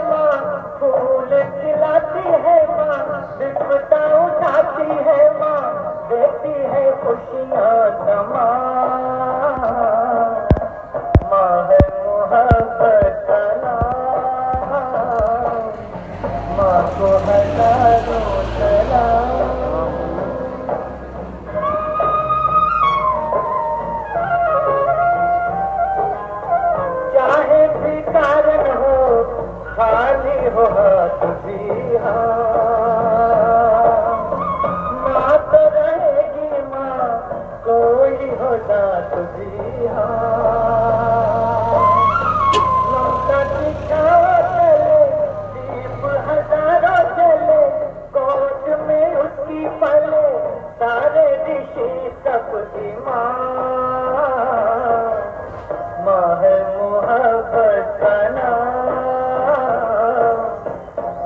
माँ, फूल खिलाती है माँ, विपदा उठाती है माँ, देती है खुशियाँ तमाम। माँ है मोहब्बत का नाम, माँ को हजारों सलाम। चाहे भी कारण हो, खाली हो हाथ भी माँ तो रहेगी माँ, कोई हो दात भी ममता दिखावा चले, दीप हजारों चले, कोट में उसकी पले, सारे ऋषि सबकी माँ। माँ है मोहब्बत का नाम,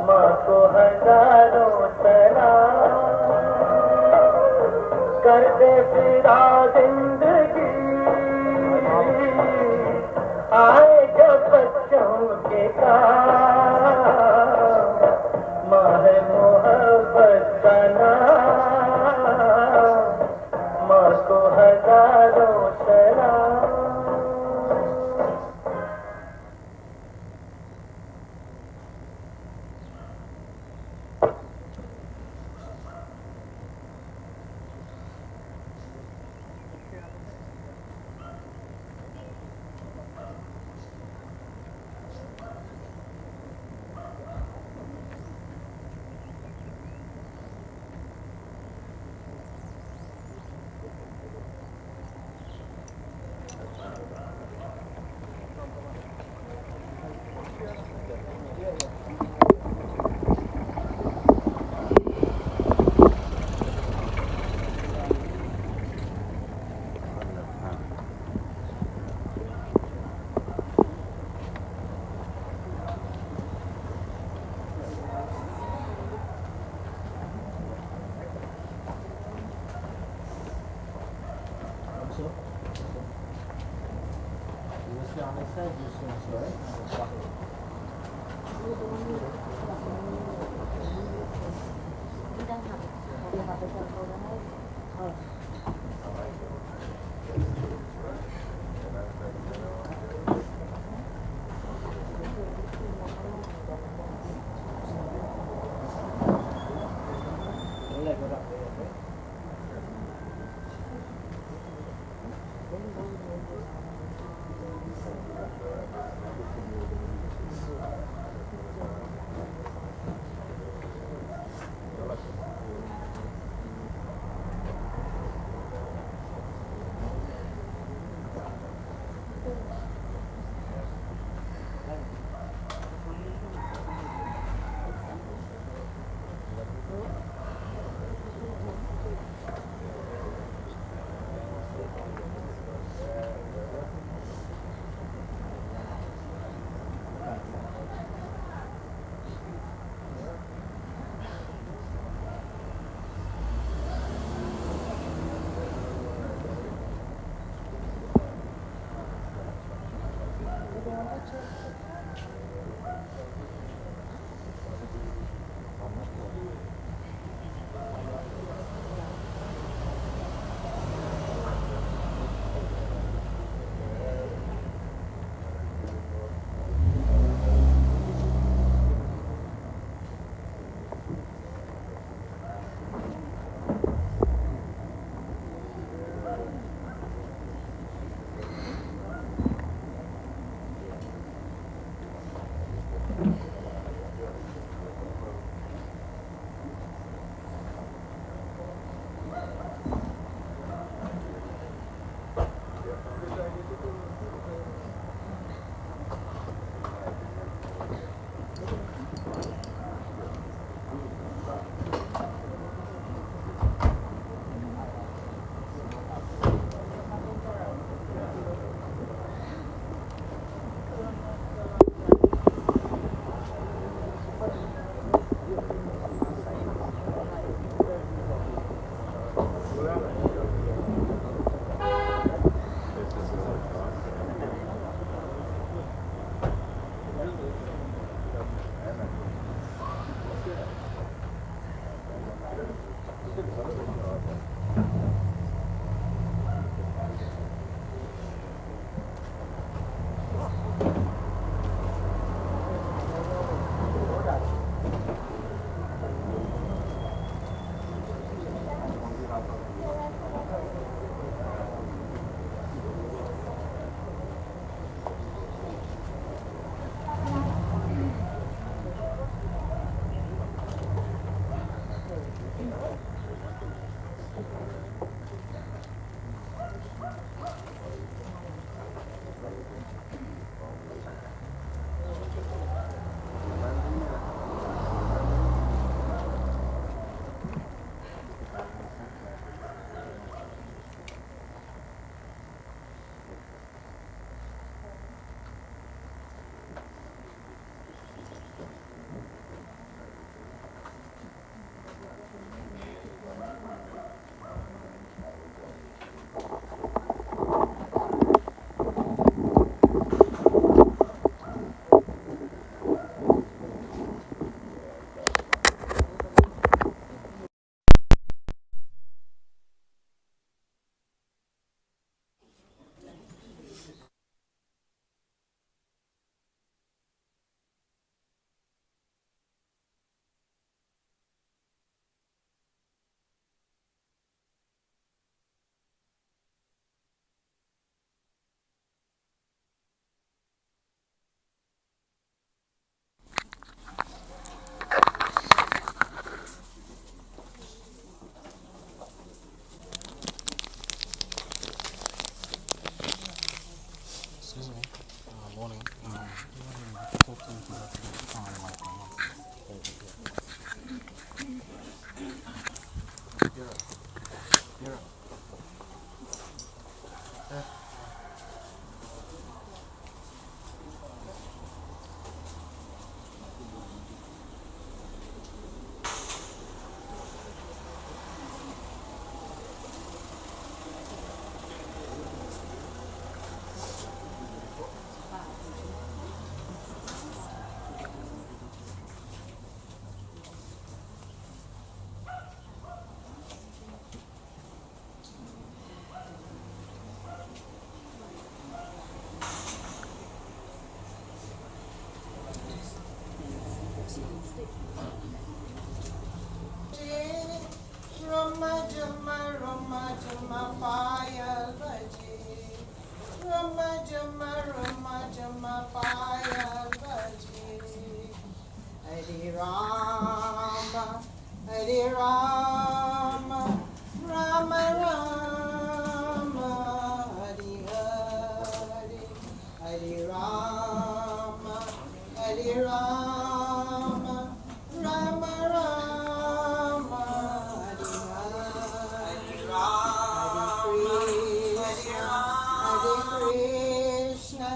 माँ को हजारों सलाम। कर दे फिरा जिंदगी, आए जो बच्चों के काम। माँ है मोहब्बत का नाम, माँ को हजारों सलाम। Rama Jama Payal Bhaji. Rama Jama Payal Bhaji. Hare Rama, Hare Rama, Rama Rama, Hare Hare. Hare Rama, Hare Rama, Rama Rama, Hare Krishna,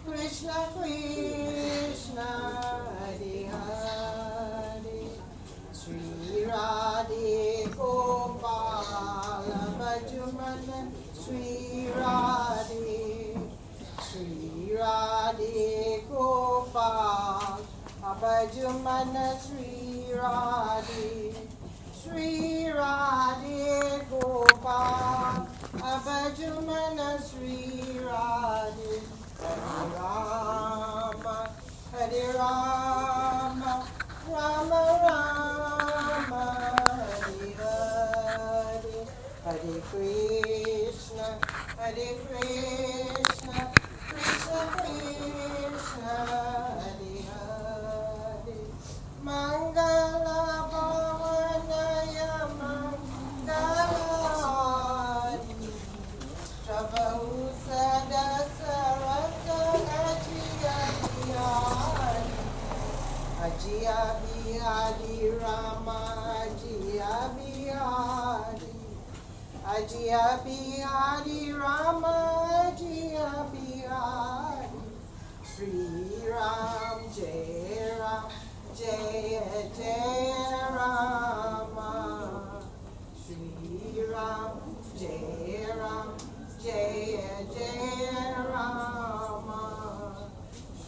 Krishna Krishna, Hare Hare. Sri Radhe Gopal Bhajumana, Sri Radhe, Sri Radhe Gopal Bhajumana, Sri Radhe, Sri Radhe Gopal Bhajumana, Sri Radhe. Hare Rama, Hare Rama, Rama Rama, Hare Hare. Hare Krishna, Hare Krishna, Krishna Krishna, Hare Hare. Mangala Bhavanaya Mangalani, Prabhu Sadasarata Ajiya Bihari Rama, Ajiya Bihari, Ajiya Bihari Rama, Ajiya Bihari. Sri Ram Jai Ram, Jai Jai Rama. Sri Ram Jai Ram, Jai Jai Rama.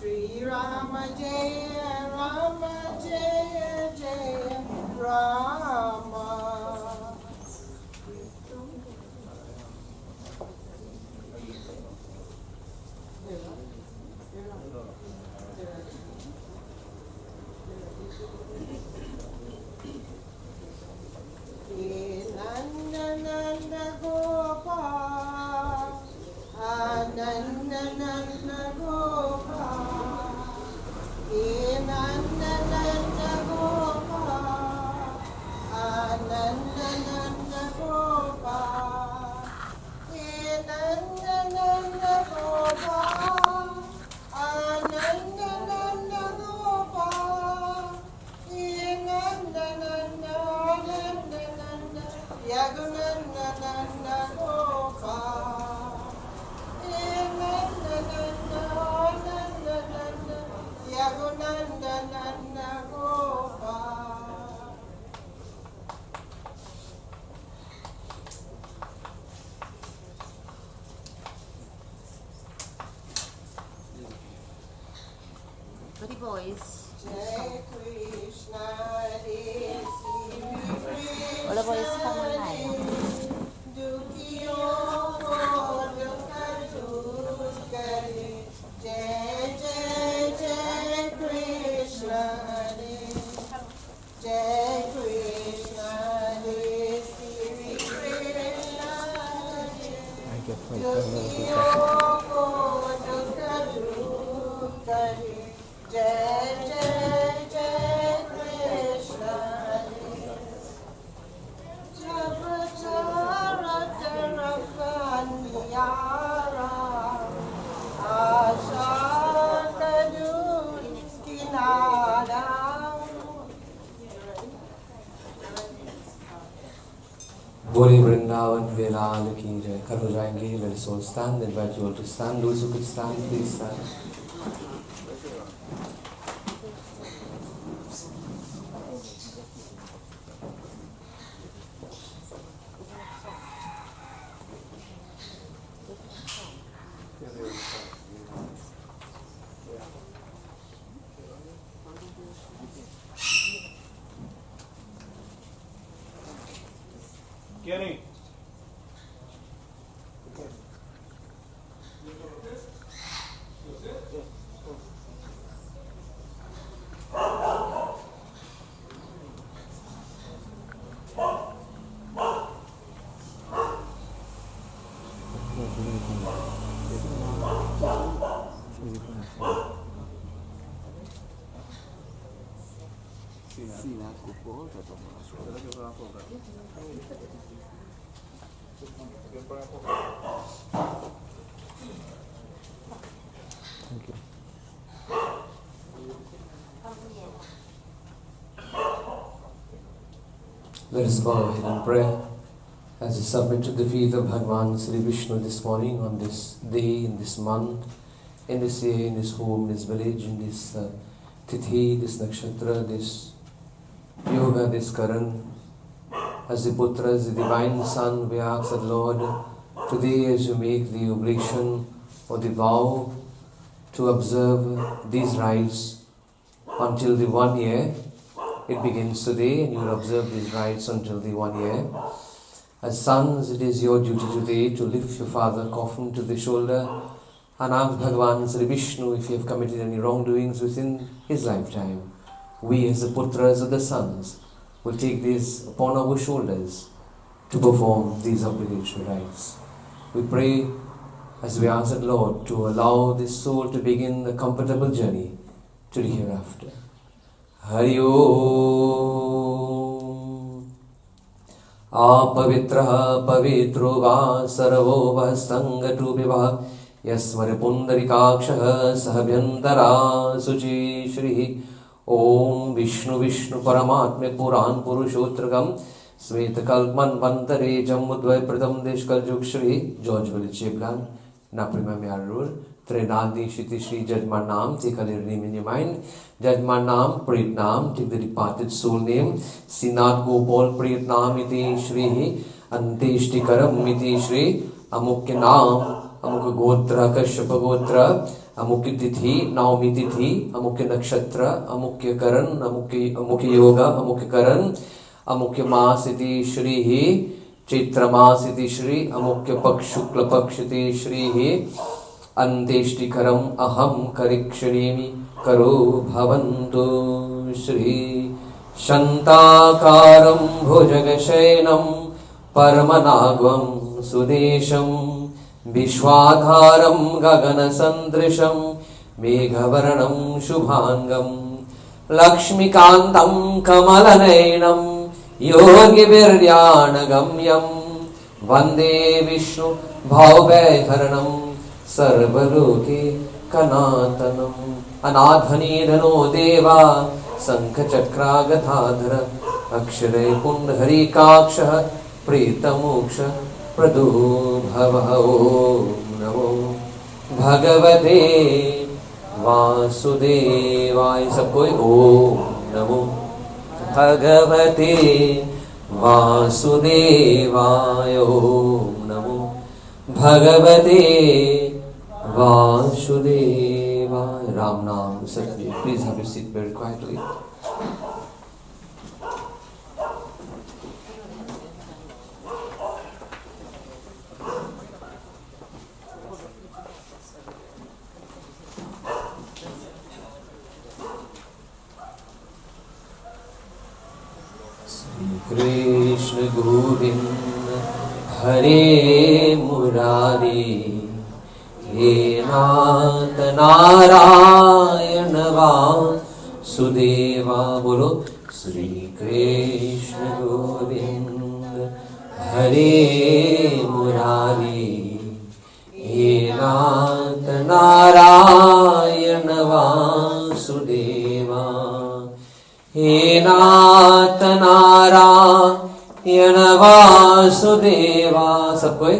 Sri Rama Jaya Rama Jaya Jaya Rama. Nanda Nanda Gopal, Nanda Nanda Gopal, Nanda Nanda Gopal, Nanda Nanda Gopal, Nanda Nanda Gopal, Nanda Nanda Gopal, Nanda Nanda Nanda Yagunanda Nanda Gopal. Yagunanda Nanda Gopal. Pretty boys. Jai Krishna, Hare Krishna. All the boys come online. Dukhiyo ko dukha dur kare. Jai Jai Jai Krishna, Hare. Jai Krishna, Hare Sri Krishna, Hare. Dukhiyo ko dukha dur kare. Jai Jai Jai Krishna, Hare. Japa Charata Rakhaniyara, Asha Kadun Kinara. Bori Vrindavan Viral ki jai. Kar ho jayenge, let us all stand. Invite you all to stand. Those who could stand, please stand. Kenny. Seenath Gopaul, Thank you. Let us bow our head in prayer as we submit to the feet of Bhagavan Sri Vishnu this morning, on this day, in this month, in this year, in this home, in this village, in this tithi, this nakshatra, this yoga, this karan. As the Putras, the Divine Son, we ask that Lord, today as you make the oblation or the vow to observe these rites until the 1 year, it begins today, and you will observe these rites until the 1 year. As sons, it is your duty today to lift your father's coffin to the shoulder and ask Bhagavan Sri Vishnu if you have committed any wrongdoings within his lifetime. We, as the Putras of the sons, will take this upon our shoulders to perform these obligatory rites. We pray as we ask the Lord to allow this soul to begin a comfortable journey to the hereafter. Hari Om. Apavitraha pavitro va sarvo vahastangatu vivah yasmare pundarikakshaha sahabhyantara suchi shrihi. Om Vishnu Vishnu Paramatma Puran Purushotragam Sveta Kalpan Vantare Jamudvai Pradam Deshkal Jukshri George Village Plan Naprima Miarur Trinadi Shiti Shri Judgment Nam, take a little name in your mind. Judgment Nam, Prit Nam, take the departed soul name. Seenath Gopaul Prit Nam iti Shri Anteshti Karam iti Shri Amukya Nam, Amukya Gotra Kashyapa Gotra, Amukya Tithi, Naumi Tithi, Amukya Nakshatra, Amukya Karan, Amukya Yoga, Amukya Karan, Amukya Maas iti Shri Chaitra Maas iti Shri Amukya Paksh Shukla Paksh iti Shri Anteshtikaram aham karikshanemi karo bhavantu Shri Shantakaram bhujagashainam paramanagvam sudesham Vishwadharam gaganasandrisham meghavarnam shubhangam Lakshmikantam kamalanainam yogiviryanagammyam Vande Vishnu bhavabhayharanam Sarvaloke Kanatanam Anadhanidhano Deva Sankhachakra Gathadhara Aksharay Pundhari Kaksha Pretamoksha Prado Bhava Om Namo Bhagavate Vasudevaya. Sabko Om Namo Bhagavate Vasudevaya. Om Namo Bhagavate Vasudeva. Ram Nam Satya. Please have your seat very quietly. Sri Krishna Govinda Hare Murari He Nath Narayana Vasudeva. Bolo Sri Krishna Govinda Hare Murari He Nath Narayana Vasudeva. He Nath Narayana Vasudeva. Sabko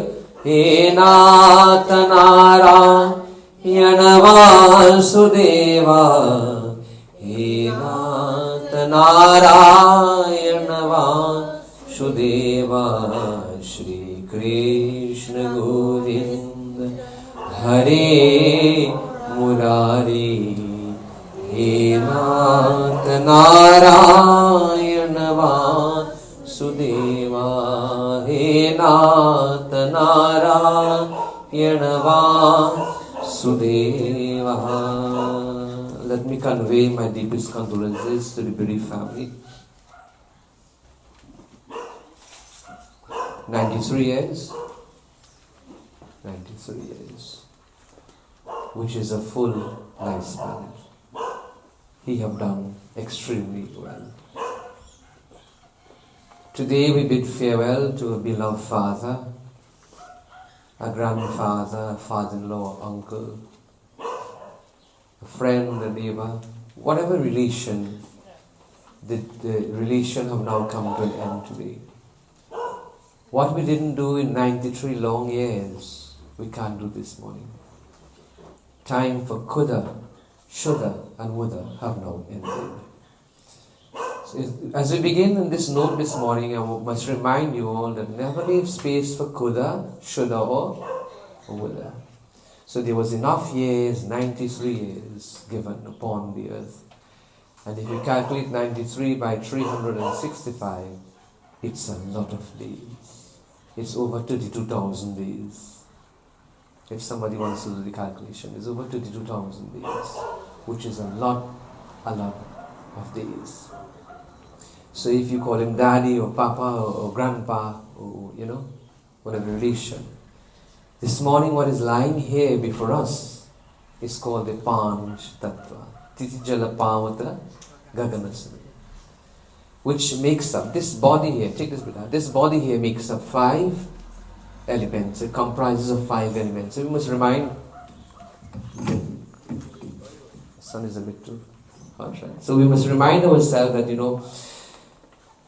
He Nath Narayana Vasudeva. He Nath Narayana Vasudeva. Shri Krishna Govinda Hare Murari He Nath Narayana Vasudeva. He Nath Narayana Vasudeva. Let me convey my deepest condolences to the bereaved family. 93 years. 93 years. Which is a full lifespan. he have done extremely well. Today we bid farewell to a beloved father, a grandfather, a father-in-law, uncle, a friend, a neighbor, whatever relation, the relation have now come to an end today. What we didn't do in 93 long years, we can't do this morning. Time for coulda, shoulda and woulda have now ended. So as we begin in this note this morning, I must remind you all that never leave space for coulda, shoulda or woulda. So there was enough years, 93 years given upon the earth. And if you calculate 93 by 365, it's a lot of days. It's over 32,000 days. If somebody wants to do the calculation, it's over 32,000 days, which is a lot of days. So if you call him daddy or papa or grandpa or, whatever relation, this morning what is lying here before us is called the Panch Tattva. Titi Jala Pavata Gaganasana. Which makes up this body here, take this bit. This body here makes up 5 elements. It comprises of 5 elements. So we must remind, the sun is a bit too harsh, right? So we must remind ourselves that,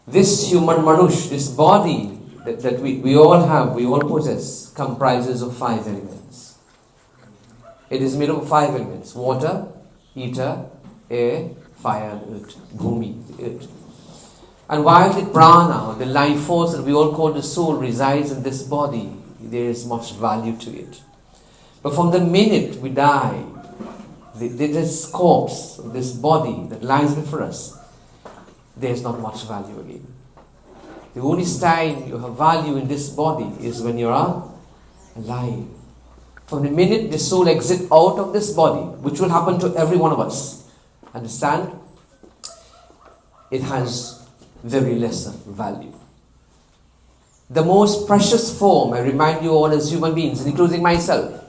this human manush, this body that we all have, we all possess, comprises of 5 elements. It is made of 5 elements: water, ether, air, fire and earth. Bhumi, the earth. And while the prana, the life force that we all call the soul, resides in this body, there is much value to it. But from the minute we die, this corpse, this body that lies before us, there is not much value again. The only time you have value in this body is when you are alive. From the minute the soul exits out of this body, which will happen to every one of us, understand? It has very lesser value. The most precious form, I remind you all as human beings, including myself,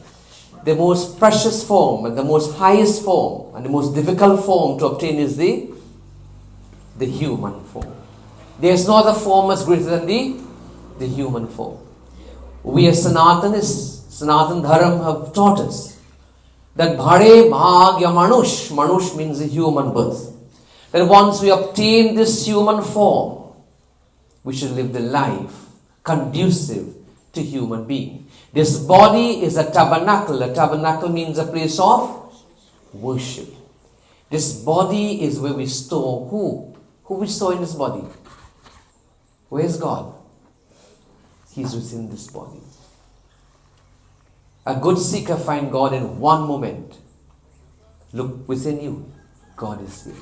the most precious form and the most highest form and the most difficult form to obtain is the human form. There is no other form as greater than the human form. We as Sanatanists, Sanatan Dharam have taught us that Bhare Bhagya Manush means a human birth. That once we obtain this human form, we should live the life conducive to human being. This body is a tabernacle. A tabernacle means a place of worship. This body is where we store who? Who we store in this body? Where is God? He's within this body. A good seeker finds God in one moment. Look within you. God is here.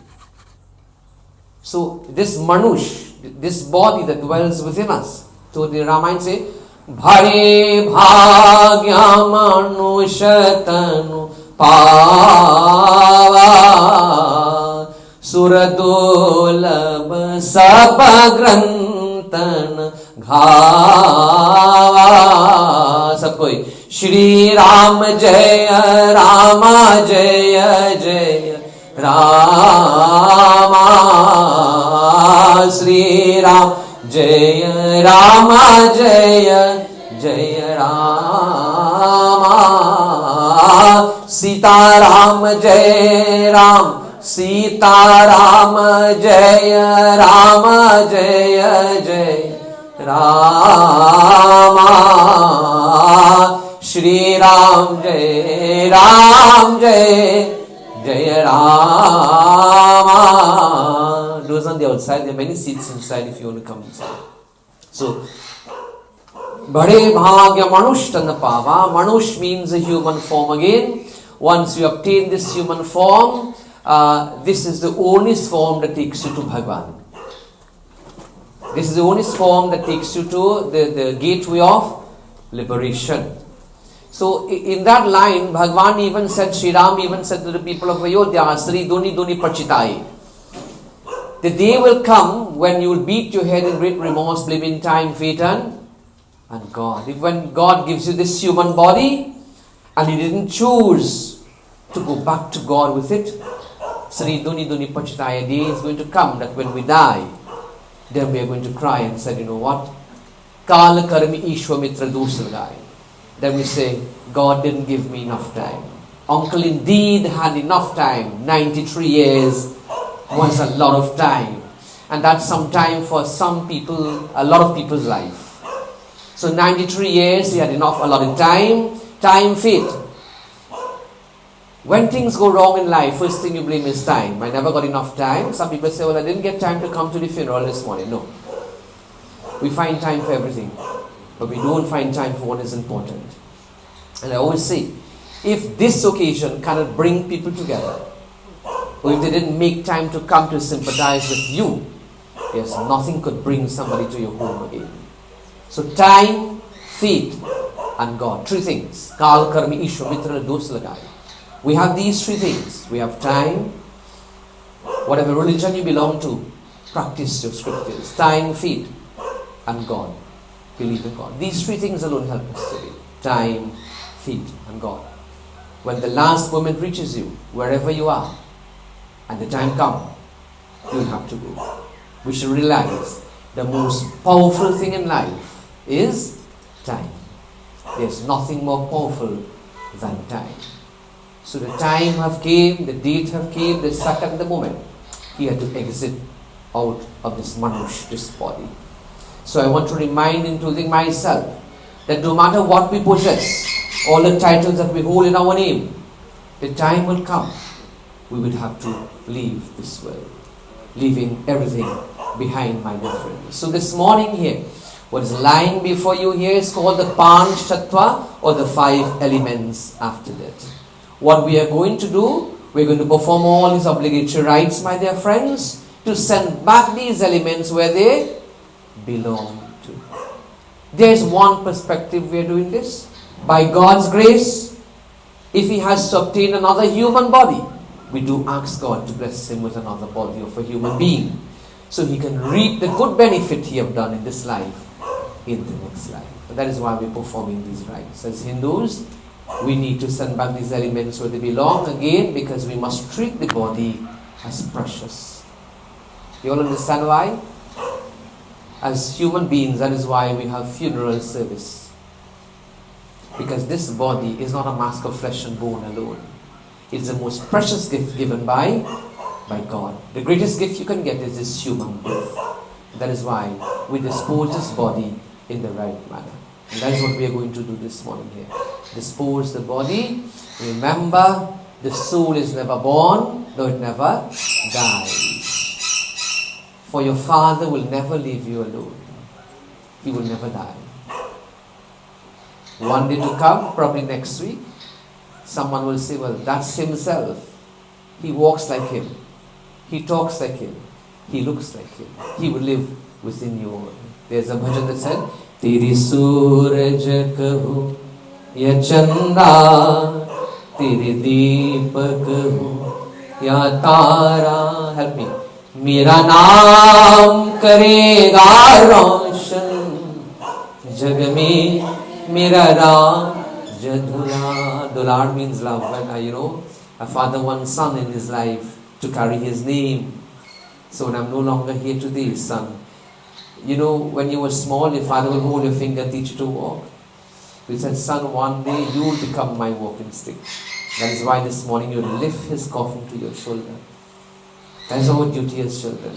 So this manush, this body that dwells within us, so the Ramayana say, Bhare bhagya manushatanu pava suradolab sabagrantan ghava. Sab koi Shri Ram Jaya Rama Jaya Jaya Rama Sri Ram Jaya Rama Jaya Jaya Rama Sita Ram Jaya Ram Sita Ram Jaya Rama Jaya Jaya Rama Shri Ram Jaya Jaya Rama. Those on the outside, there are many seats inside if you want to come inside. So, Bhare Bhagya Manushtana Pava. Manush means a human form again. Once you obtain this human form, this is the only form that takes you to Bhagavan. This is the only form that takes you to the gateway of liberation. So in that line, Bhagavan even said, Sri Ram even said to the people of Ayodhya, Sri Duni Duni Pachitai. The day will come when you will beat your head in great remorse, blaming time, fate and God. If when God gives you this human body and you didn't choose to go back to God with it, Sri Duni Duni Pachitaya day is going to come that when we die, then we are going to cry and say, you know what? Kala Karmi Ishwa Mitra Dusargai. Then we say, God didn't give me enough time. Uncle indeed had enough time. 93 years was a lot of time. And that's some time for some people, a lot of people's life. So 93 years, he had enough, a lot of time. Time fit. When things go wrong in life, first thing you blame is time. I never got enough time. Some people say, well, I didn't get time to come to the funeral this morning. No. We find time for everything. But we don't find time for what is important. And I always say, if this occasion cannot bring people together, or if they didn't make time to come to sympathize with you, yes, nothing could bring somebody to your home again. So time, faith, and God. Three things. Kal, Karmi, Ishwa, Mitra, Dos Lagai. We have these three things. We have time, whatever religion you belong to, practice your scriptures. Time, faith, and God. Believe in God. These three things alone help us today. Time, faith, and God. When the last moment reaches you, wherever you are, and the time comes, you will have to go. We should realize the most powerful thing in life is time. There's nothing more powerful than time. So the time have came, the date have came, the second, the moment. He had to exit out of this manush, this body. So I want to remind, including myself, that no matter what we possess, all the titles that we hold in our name, the time will come, we will have to leave this world, leaving everything behind, my dear friends. So this morning here, what is lying before you here is called the Panch Tattva, or the 5 elements after that. What we are going to do, we're going to perform all these obligatory rites, my dear friends, to send back these elements where they belong to. There's one perspective we are doing this. By God's grace, if he has to obtain another human body, we do ask God to bless him with another body of a human being, so he can reap the good benefit he have done in this life, in the next life. And that is why we're performing these rites. As Hindus, we need to send back these elements where they belong again, because we must treat the body as precious. You all understand why? As human beings, that is why we have funeral service. Because this body is not a mask of flesh and bone alone. It's the most precious gift given by God. The greatest gift you can get is this human birth. That is why we dispose this body in the right manner. And that is what we are going to do this morning here. Dispose the body. Remember, the soul is never born, though it never dies. For your Father will never leave you alone. He will never die. One day to come, probably next week, someone will say, well, that's himself. He walks like him. He talks like him. He looks like him. He will live within you. There's a bhajan that said, Teri suraj kaho ya chanda, Teri deepak ho ya tara. Help me. Mera naam karega roshan, jag mein Mera Ram Jadula. Dulad means love. And a father wants son in his life to carry his name. So when I'm no longer here today, son. When you were small, your father will hold your finger, teach you to walk. He said, son, one day you will become my walking stick. That is why this morning you lift his coffin to your shoulder. That is our duty as children.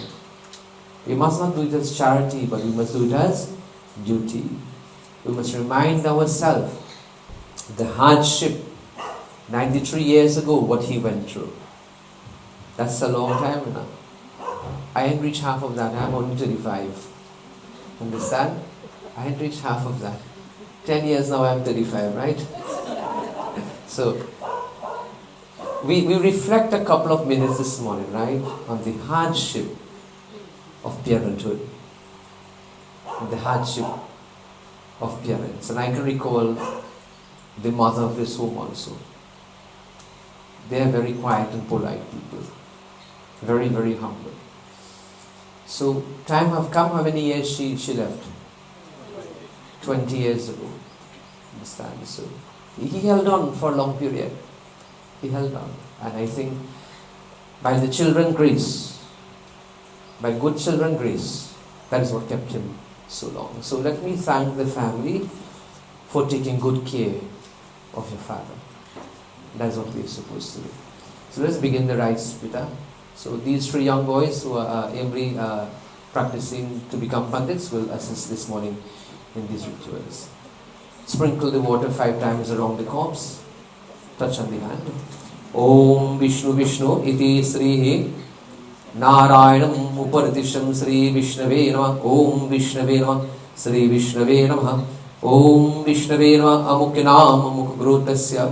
We must not do it as charity, but we must do it as duty. We must remind ourselves the hardship 93 years ago, what he went through. That's a long time now. I ain't reached half of that. I'm only 35. Understand? I ain't reached half of that. 10 years now I'm 35, right? So, we reflect a couple of minutes this morning, right? On the hardship of parenthood. The hardship of parents. And I can recall the mother of this home also. They are very quiet and polite people. Very, very humble. So time have come. How many years she left? 20 years ago. Understand? So he held on for a long period. He held on. And I think by the children grace, by good children grace. That is what kept him so long. So let me thank the family for taking good care of your father. That's what we are supposed to do. So let's begin the rites, Pinda. So these three young boys who are practicing to become pandits will assist this morning in these rituals. Sprinkle the water 5 times around the corpse. Touch on the hand. Om Vishnu Vishnu iti Srihi Narayanam Uparatisham Sri Vishnave Namah. Om Vishnave Namah Sri Vishnave Namah. Om Vishnave Namah Amukyanam Amukagrutasya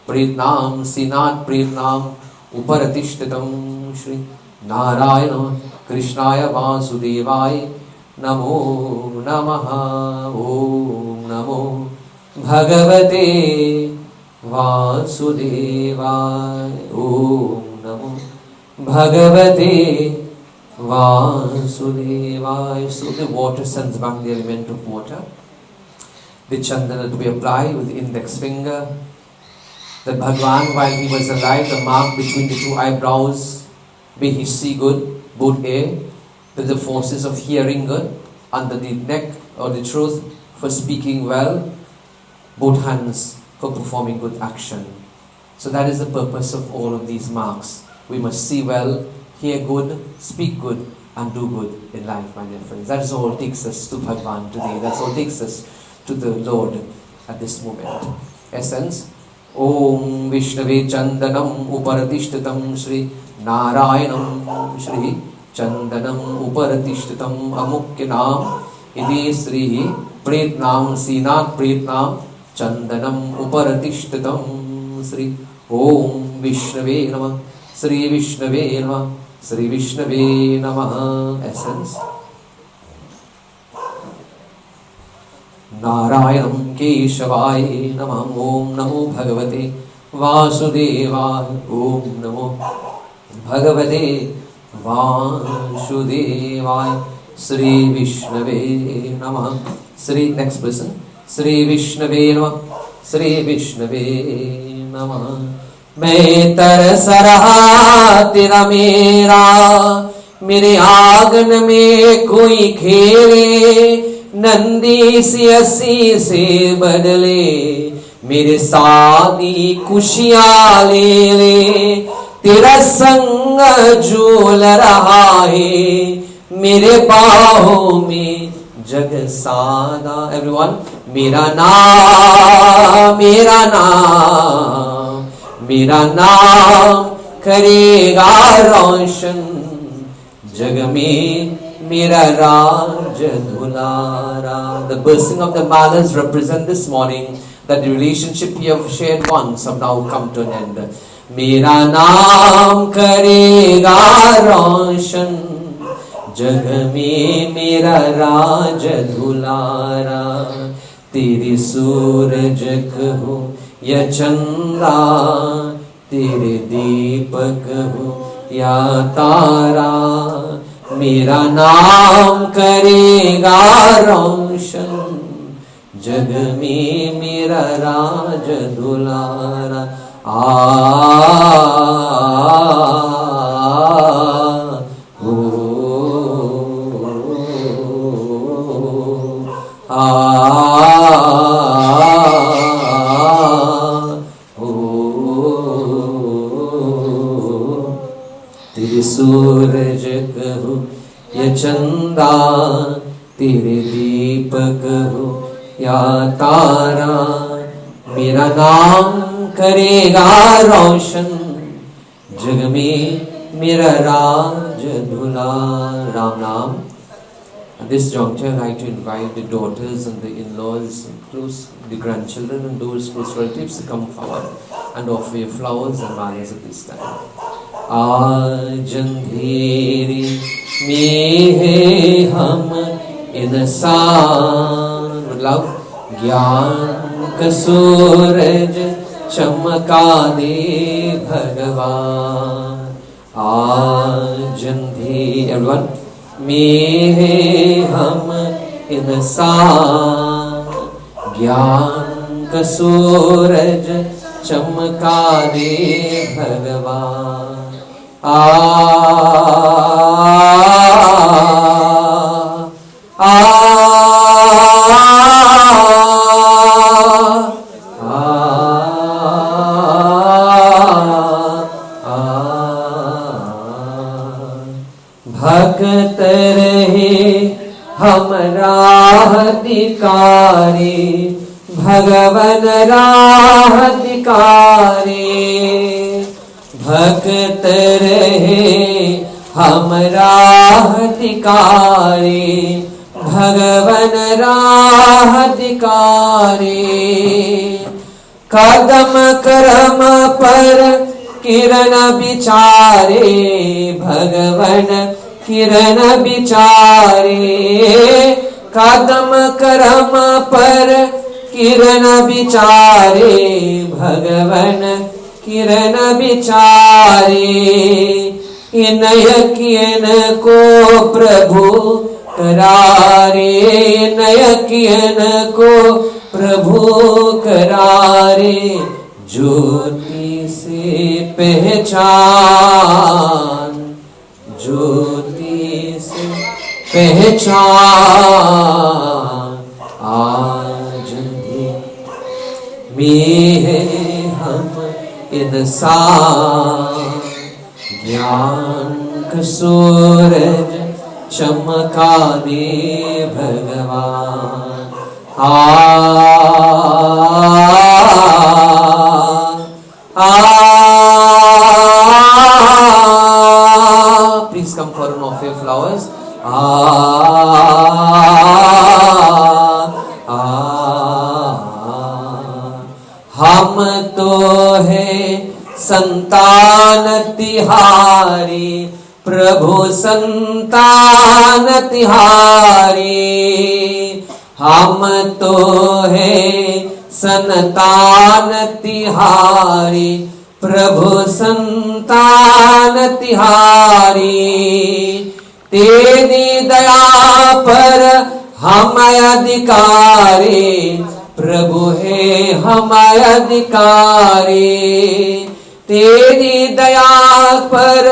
Pritnam Seenath Pritnam Uparatishtatam Shri Narayana Krishnaya Vasudevaya Namo Namaha. Om Namo Bhagavate Vasudevaya. Om Namo Bhagavate Vasudevaya. So the water sends back the element of water. The chandana to be applied with the index finger. That Bhagwan, while he was alive, the mark between the 2 eyebrows, may he see good, both air, with the forces of hearing good, under the neck or the throat for speaking well, both hands for performing good action. So that is the purpose of all of these marks. We must see well, hear good, speak good, and do good in life, my dear friends. That is all takes us to Bhagwan today. That's all takes us to the Lord at this moment. Essence. Om Vishnave Chandanam Uparatishtatam Shri Narayanam Shri Chandanam Uparatishtatam Amukyanam Iti Sri Pritnam Seenath Pritnam Chandanam Uparatishtatam Sri Om Vishnave Namah Sri Vishnave Namah Sri Vishnave Namah. Essence. Narayanam Keshavaya Namah. Om Namo Bhagavate Vasudevaya. Om Namo Bhagavate Vasudevaya. Sri Vishnave Namah. Sri, next person. Sri Vishnave Namah. Sri Vishnave Namah. मैं तरस रहा तेरा मेरा, मेरे आंगन में कोई खेले, नंदी सी अस्सी से बदले, मेरे सादी खुशियाँ ले ले, तेरा संग झूल रहा है मेरे बाहों में जग सादा. Everyone, मेरा नाम मेरा नाम करेगा रोशन, जग में मेरा राज दुलारा. The bursting of the malas represent this morning that the relationship we have shared once have now come to an end. मेरा नाम करेगा रोशन, जग में मेरा राज दुलारा. तेरे सूरज कहो या चंदा, तेरे दीपक हो या तारा, मेरा नाम करेगा रोशन, जग में मेरा राज दुलारा. तेरे सूरज कहो या चंदा, तेरे दीपक हो या तारा, मेरा नाम करेगा रोशन, जग में मेरा राज दुलारा. राम नाम. At this juncture, I'd like to invite the daughters and the in-laws, the grandchildren and those close relatives to come forward and offer your flowers and malas at this time. आज अंधेरे में है हम इंसान, मतलब ज्ञान का सूरज चमका दे भगवान. आज अंधेरे everyone में है हम इंसान, ज्ञान का सूरज चमका दे भगवान. भक्त रहे हम राह दिकारे, भगवन राह दिकारे। भक्त रहे हम राह दिकारे, भगवन राह दिकारे। कदम करम पर किरण बिचारे, भगवन किरण बिचारे। कदम करम पर किरण बिचारे, भगवन किरण बिचारे। इनय कियन को प्रभु करारे, इनय कियन को प्रभु करारे। ज्योति से पहचान, ज्योति से पहचान। आज में है हम इंसान, ज्ञान का सूरज चमका दे भगवान। Please come for an of your flowers. हम तो है संतान तिहारी, प्रभु संतान तिहारी। हम तो है संतान तिहारी, प्रभु संतान तिहारी। तेरी दया पर हम अधिकारी, प्रभु है हम अधिकारी। तेरी दया पर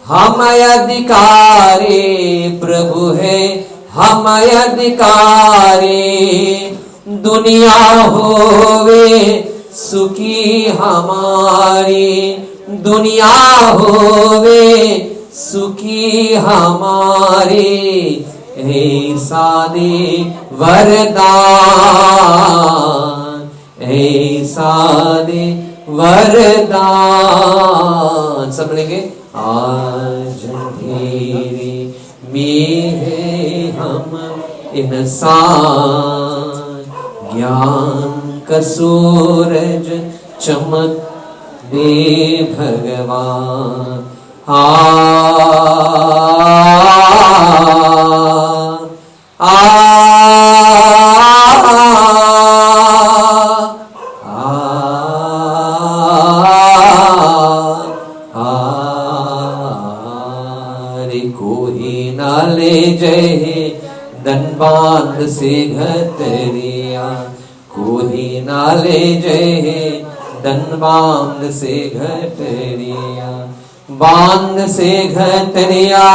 हम अधिकारी, प्रभु है हम अधिकारी। दुनिया होवे सुखी हमारी, दुनिया होवे सुखी हमारी। ऐसा दे वरदान, ऐसा दे वरदान। सब लेंगे। आज अंधेरे में है हम इंसान, ज्ञान का सूरज चमक दे भगवान। कोई ना ले जहे धनबाद से घतरिया, कोई ना ले जहे धनबाद से घतरिया। बांध से घतरिया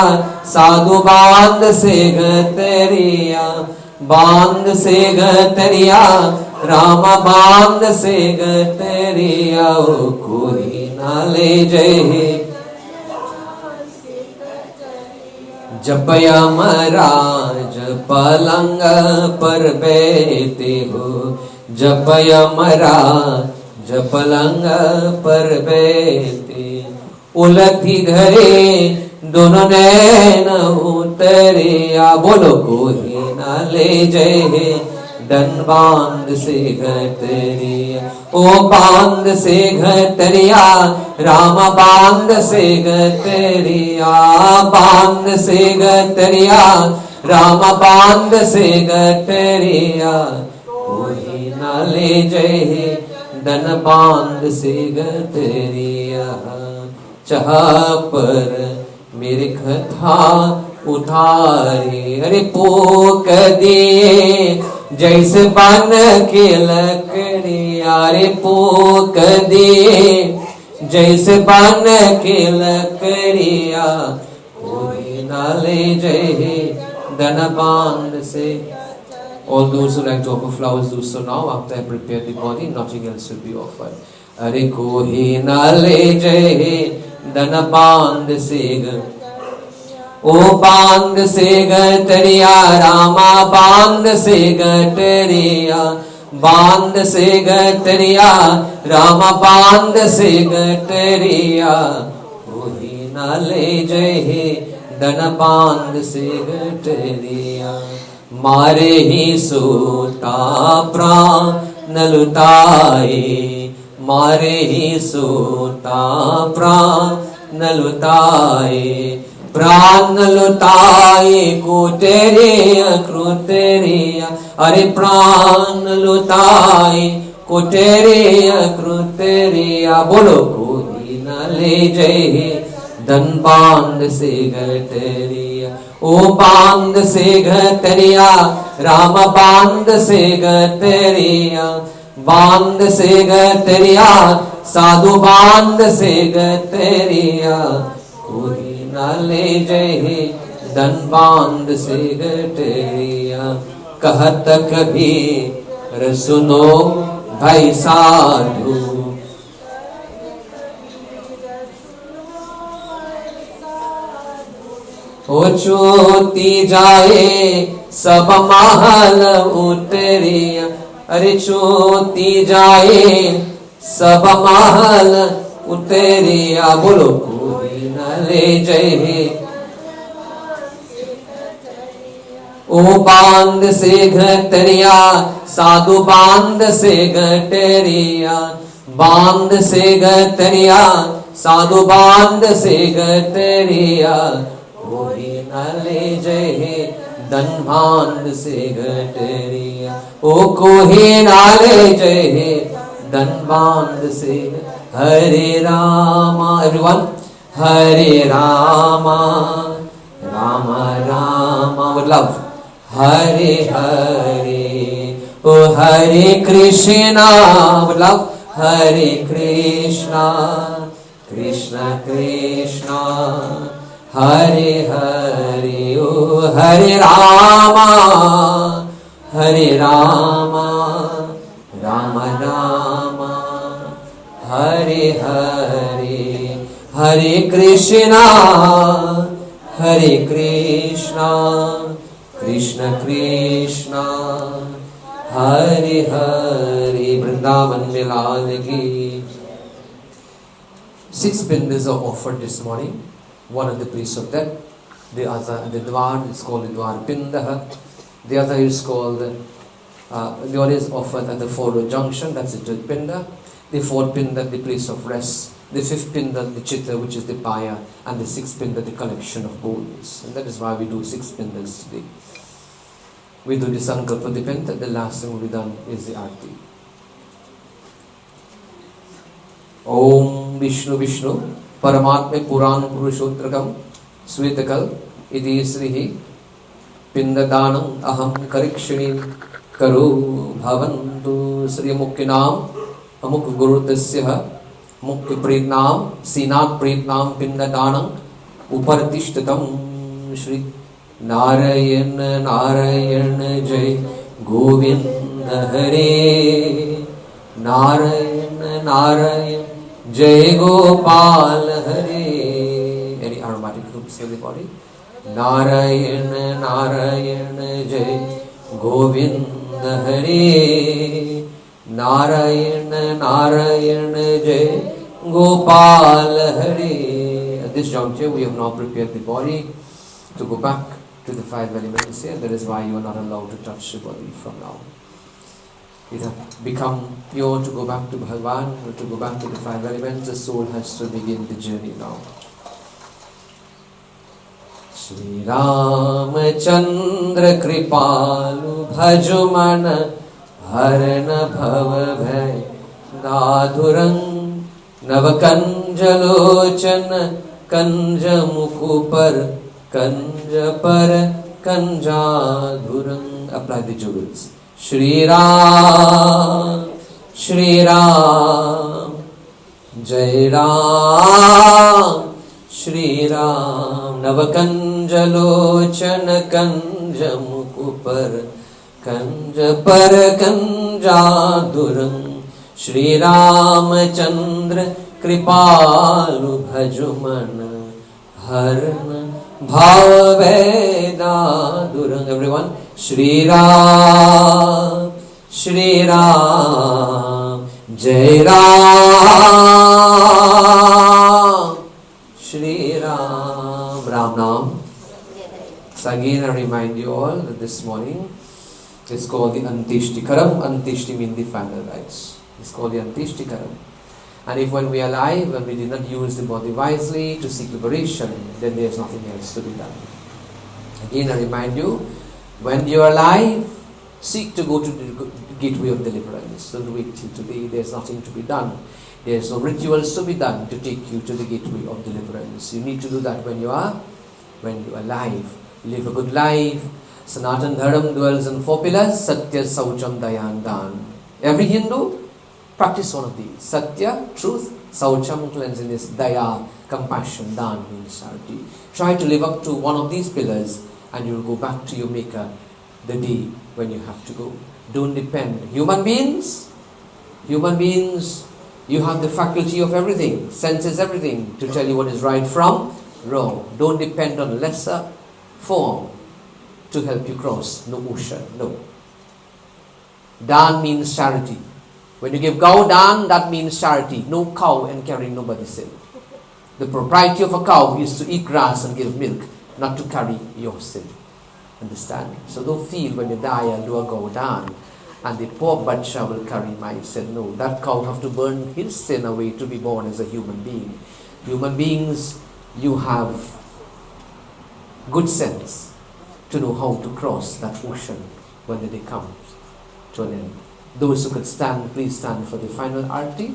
साधु बांध से घतरिया, बांध से घतरिया राम बांध से घतरिया। ओ कोई ना ले जहे जपया महाराज पलंग पर बैठे हो, जपया महाराज पलंग पर बैठे। उलटी घरे दोनों नैन उतरिया, बोलो कोई ना ले जहे डन बांध से घतरिया। ओ बांध से घतरिया राम बांध से घतरिया, बांध से घतरिया राम बांध से घतरिया। कोई ना ले जहे डन बांध से घतरिया। चाह पर मेरे कथा उठारे, अरे पोक दिए जैसे बन के लकड़िया। रे पोक दिए जैसे बन के लकड़िया कोई ना ले जाए धन बांध से. All those who like to offer flowers do so now. After I prepare the body, nothing else will be offered. अरे कोई ना ले जाए धन बांध से ओ बांध से गटरिया रामा बांध से गटरिया बांध से गटरिया रामा बांध से गटरिया कोई ना ले जाए धन बांध से गटरिया. मारे ही सोता प्राण लुटाए मारे ही सोता प्राण लुटाए प्राण लुटाए को तेरे अकृतेरिया. अरे प्राण लुटाए को तेरे अकृतेरिया. बोलो कोई न ले जाए धन बांध से गटरिया ओ बांध से गटरिया राम बांध से गटरिया बांध से गटरिया साधु बांध से गटरिया कोई न ले जाए धन बांध से गटरिया. कहत कबीर सुनो भाई साधु ओ चोती जाए सब महल उतरिया. अरे चोती जाए सब महल उतरिया. बोलो कोई न ले जाए ओ बांध से घटरिया साधु बांध से घटरिया बांध से घटरिया साधु बांध से घटरिया कोई न ले जाए धन बांध से घटरिया. ओ कोई न ले जाए धन बांध से. हरे Rama everyone Hare Rama Rama Rama with love Hare Hare O Hare Krishna with love हरे कृष्णा कृष्णा कृष्णा हरे हरे ओ हरे रामा राम रामा हरे हरे हरे कृष्णा कृष्ण कृष्ण हरे हरे. वृंदावन में लाल की. 6 Pindas are offered this morning. One of the priests of that, the other, the Dwar is called the Dwar Pinda, the other is called, the other is offered at the 4th junction, that's the 3rd Pinda, the 4th Pinda, the place of rest, the 5th Pinda, the Chitta, which is the Paya, and the 6th Pinda, the collection of bowls. And that is why we do 6 Pindas today. We do the Sankalpa the Pinda, the last thing we done is the Arti. Om Vishnu Vishnu परमात्मे पुराण पुरुषोत्तरकम श्वेतकल इति श्रीहि पिंडदानं अहम करिष्यामि करो भवन्तु. श्री मुख्य नाम अमुक गुरुतस्य मुख्य प्रेत नाम सीनाथ प्रेत नाम पिंडदानं उपरतिष्ठितं. श्री नारायण नारायण जय गोविंद हरे नारायण नारायण जय गोपाल हरे. Any aromatic groups for the body? Narayan Narayan जय गोविंद हरे नारायण नारायण जय गोपाल हरे. At this juncture we have now prepared the body to go back to the 5 elements here. That is why you are not allowed to touch the body from now. Either become pure to go back to Bhagavan or to go back to the 5 elements. The soul has to begin the journey now. Shri Ramachandra Kripalu Bhajuman Harana Bhava Bhay Nadhuram Navakanjalochan Kanja Mukupar Kanja Par Kanjadhuram. Apply the jewels. Shri Ram Jai Ram, Shri Ram. Navakanjalochana kanja mukupar, kanja par kanja durang. Shri Ramachandra Kripalu Bhajumana Harna Bhava Veda Durang. Everyone, Shri Ram, Shri Ram, Jai Ram, Shri Ram. Ram Nam. So again I remind you all that this morning it's called the Antishti-karam. Antishti means the final rites. It's called the Antishti-karam. And if when we are alive, when we did not use the body wisely to seek liberation, then there is nothing else to be done. Again I remind you, when you are alive, seek to go to the gateway of deliverance. Don't wait till today, there is nothing to be done. There is no rituals to be done to take you to the gateway of deliverance. You need to do that when you are alive. Live a good life. Sanatan Dharam dwells on 4 pillars: Satya, Saucham, Daya and Dan. Every Hindu practice one of these. Satya, truth; Saucham, cleanliness; Daya, compassion; Dan means charity. Try to live up to one of these pillars and you will go back to your Maker the day when you have to go. Don't depend. Human beings, you have the faculty of everything, senses everything to tell you what is right from wrong. Don't depend on lesser form to help you cross no ocean. No. Dan means charity. When you give cow dan, that means charity. No cow and carrying nobody's sin. The propriety of a cow is to eat grass and give milk, not to carry your sin. Understand? So don't feel when you die and do a cow dan and the poor bacha will carry my sin. No, that cow have to burn his sin away to be born as a human being. Human beings, you have good sense to know how to cross that ocean when the day comes to an end. Those who could stand, please stand for the final arti.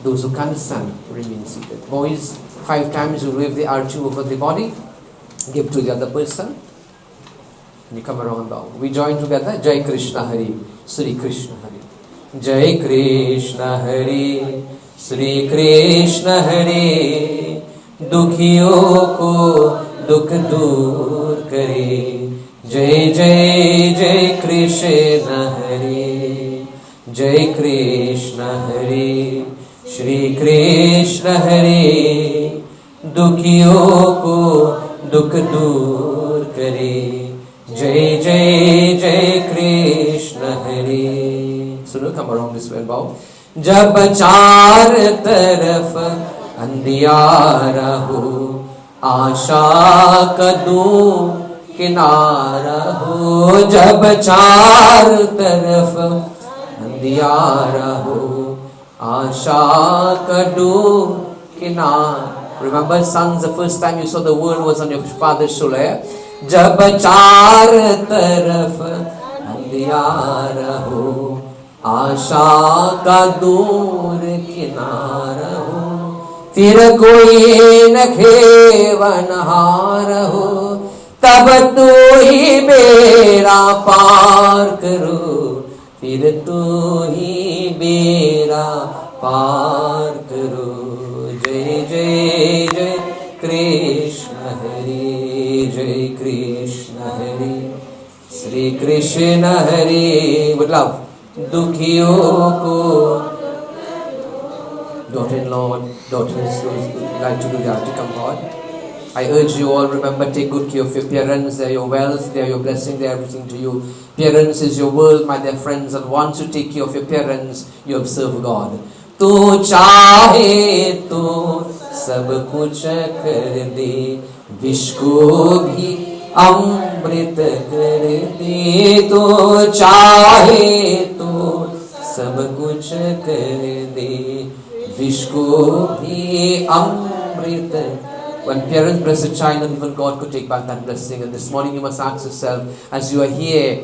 Those who can't stand, remain seated. Boys, 5 times you wave the arti over the body, give to the other person, and you come around down. We join together. Jai Krishna Hari, Sri Krishna Hari. Jai Krishna Hari, Sri Krishna Hari. Dukhiyon ko dukh dur kare. Jai Jai Jai Krishna Hari. Jai Krishna Hari, Shri Krishna Hari. Dukhiyon ko dukh dur kare. Jai Jai Jai Krishna Hari. So now come around this way and bow. Jab char taraf andiyara ho, आशा कदू किनारा हो. जब चार तरफ अंधियारा हो, आशा कदू किनारा. Remember, sons, the first time you saw the world was on your father's shoulder. जब चार तरफ अंधियारा हो, आशा का दूर किनारा हो. फिर कोई न खेवनहार हो, तब तू ही बेड़ा पार करो. फिर तू ही बेड़ा पार करो. जय जय जय कृष्ण हरि, जय कृष्ण हरि. श्री कृष्ण हरि. With love. दुखियों को, daughter-in-law, daughters who like to do the arti, come forward. I urge you all, remember, take good care of your parents. They are your wealth, they are your blessing, they are everything to you. Parents is your world, my dear friends, and once you take care of your parents, you have served God. Tu chahe tu sab kuch kar de, vish ko bhi amrit kar de. Tu chahe tu sab kuch kar de, vish ko bhi amrit. When parents bless a child, not even God could take back that blessing. And this morning you must ask yourself, as you are here,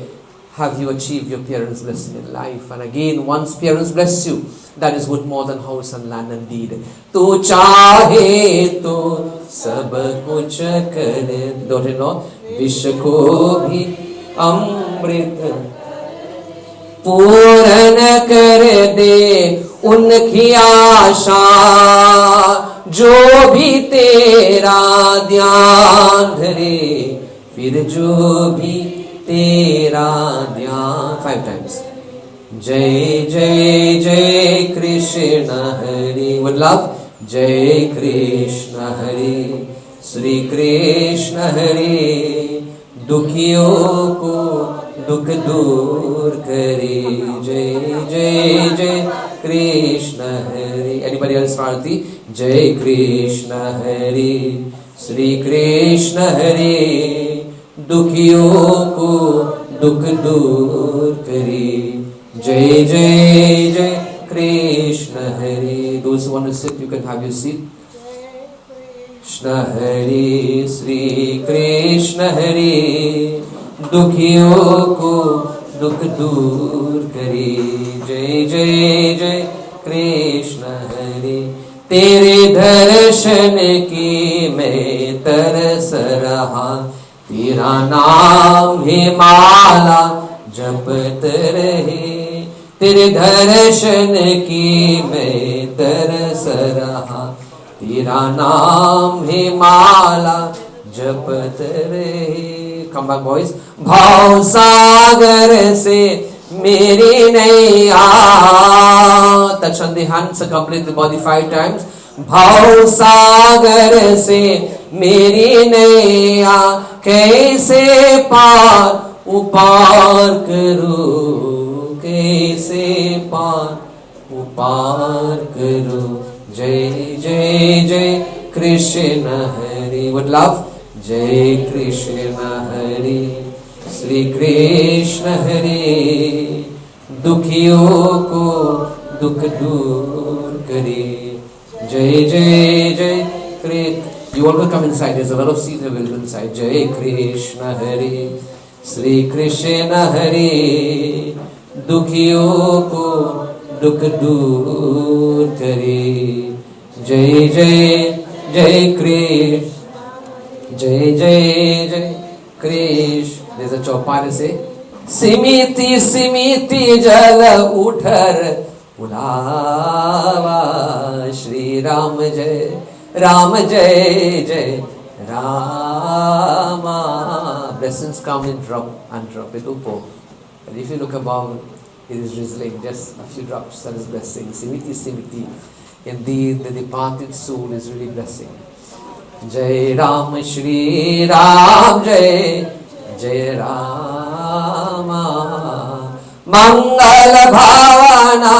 have you achieved your parents' blessing in life? And again, once parents bless you, that is worth more than house and land and deed. Tu chahe to sab kuch kar, daughter-in-law, vish ko bhi amrit puran kar de, उनकी आशा जो भी तेरा ध्यान धरे, फिर जो भी तेरा ध्यान 5 times. जय जय जय कृष्ण हरे, with love. जय कृष्ण हरे, श्री कृष्ण हरे, दुखियों को दुख दूर करे. जय जय जय कृष्ण हरे. Anybody else Bharati? जय कृष्ण हरे, श्री कृष्ण हरे, दुखियों को दुख दूर करे. जय जय जय कृष्ण हरे. Those who want to sit, you can have your seat. Krishna हरे, श्री कृष्ण हरे, दुखियों को दुख दूर करे. जय जय जय कृष्ण हरे. तेरे दर्शन की मैं तरस रहा, तेरा नाम है माला जपत रहे. तेरे दर्शन की मैं तरस रहा, तेरा नाम है माला जपत रहे. Come back boys. भाव सागर से मेरी नैया. Touch on the hands, complete the body 5 times. भाव सागर से मेरी नैया, कैसे पार उपार करूं, कैसे पार उपार करूं. जय जय जय कृष्ण हरे. With love. जय कृष्ण हरे, श्री कृष्ण हरे, दुखियों को दुख दूर करे. जय जय जय Krishna. You all will come inside. There's a lot of seats available inside. जय कृष्ण हरे, श्री कृष्ण हरे, दुखियों को दुख दूर करे. जय जय जय कृष्ण, जय जय जय कृष्ण. There's a चौपाई से सिमिति सिमिति जल उठर उलावा, श्री राम जय राम जय जय Rama. Blessings come in drop and drop it upo. And if you look above, it is drizzling, just a few drops. That is blessing. Simiti simiti. Indeed, the departed soul is really blessing. Jai Ram Shri Ram Jai Jai Rama. Mangal Bhavana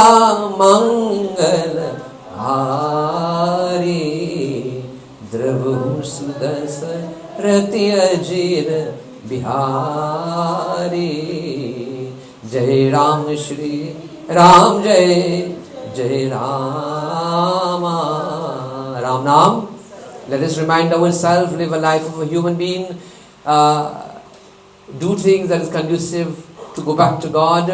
Mangal Hari. Dravu Sudasan Rati Ajir Bihari. Jai Ram Shri Ram Jai Jai Rama. Ram Nam. Let us remind ourselves, live a life of a human being, do things that is conducive to go back to God.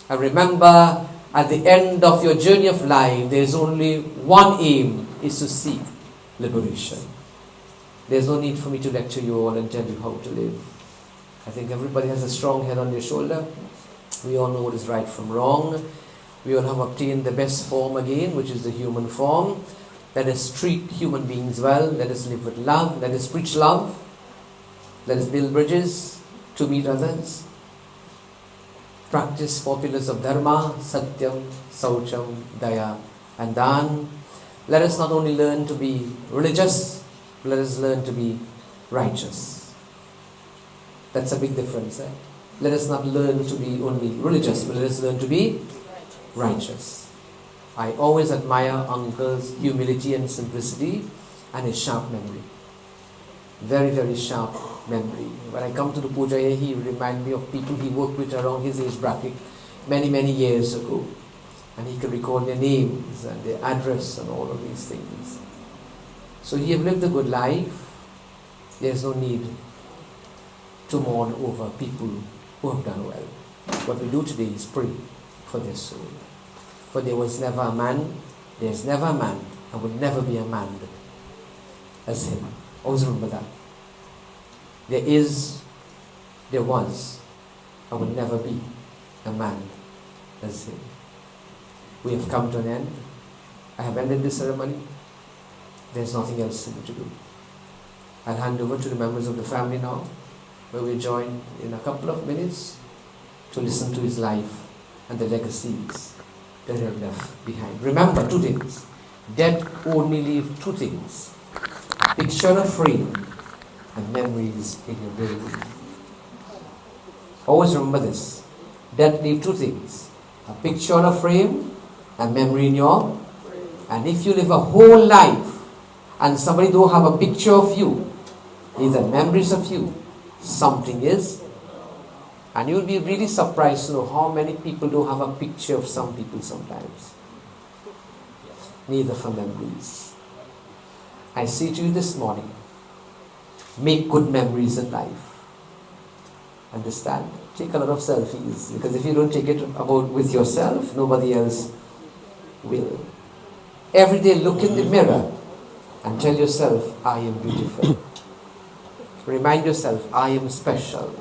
And remember, at the end of your journey of life, there is only one aim, is to seek liberation. There is no need for me to lecture you all and tell you how to live. I think everybody has a strong head on their shoulder. We all know what is right from wrong. We all have obtained the best form again, which is the human form. Let us treat human beings well. Let us live with love. Let us preach love. Let us build bridges to meet others. Practice 4 pillars of Dharma, Satyam, Saucham, Daya and Dan. Let us not only learn to be religious, let us learn to be righteous. That's a big difference. Let us not learn to be only religious, but let us learn to be righteous. I always admire Uncle's humility and simplicity and his sharp memory. Very, very sharp memory. When I come to the puja here, he reminds me of people he worked with around his age bracket many, many years ago. And he can recall their names and their address and all of these things. So he have lived a good life. There is no need to mourn over people who have done well. What we do today is pray for their soul. For there was never a man, there is never a man, and will never be a man as him. Always remember that. There is, there was, and will never be a man as him. We have come to an end. I have ended this ceremony. There's nothing else to do. I'll hand over to the members of the family now, where we join in a couple of minutes to listen to his life and the legacies that he have left behind. Remember 2 things. Dead only leave 2 things: picture in a frame and memories in your brain. Always remember this. Dead leave 2 things: a picture in a frame and memory in your. And if you live a whole life and somebody don't have a picture of you, either memories of you, something is. And you'll be really surprised to know how many people don't have a picture of some people sometimes. Neither for memories. I say to you this morning, make good memories in life. Understand? Take a lot of selfies, because if you don't take it about with yourself, nobody else will. Every day look in the mirror and tell yourself, I am beautiful. Remind yourself, I am special.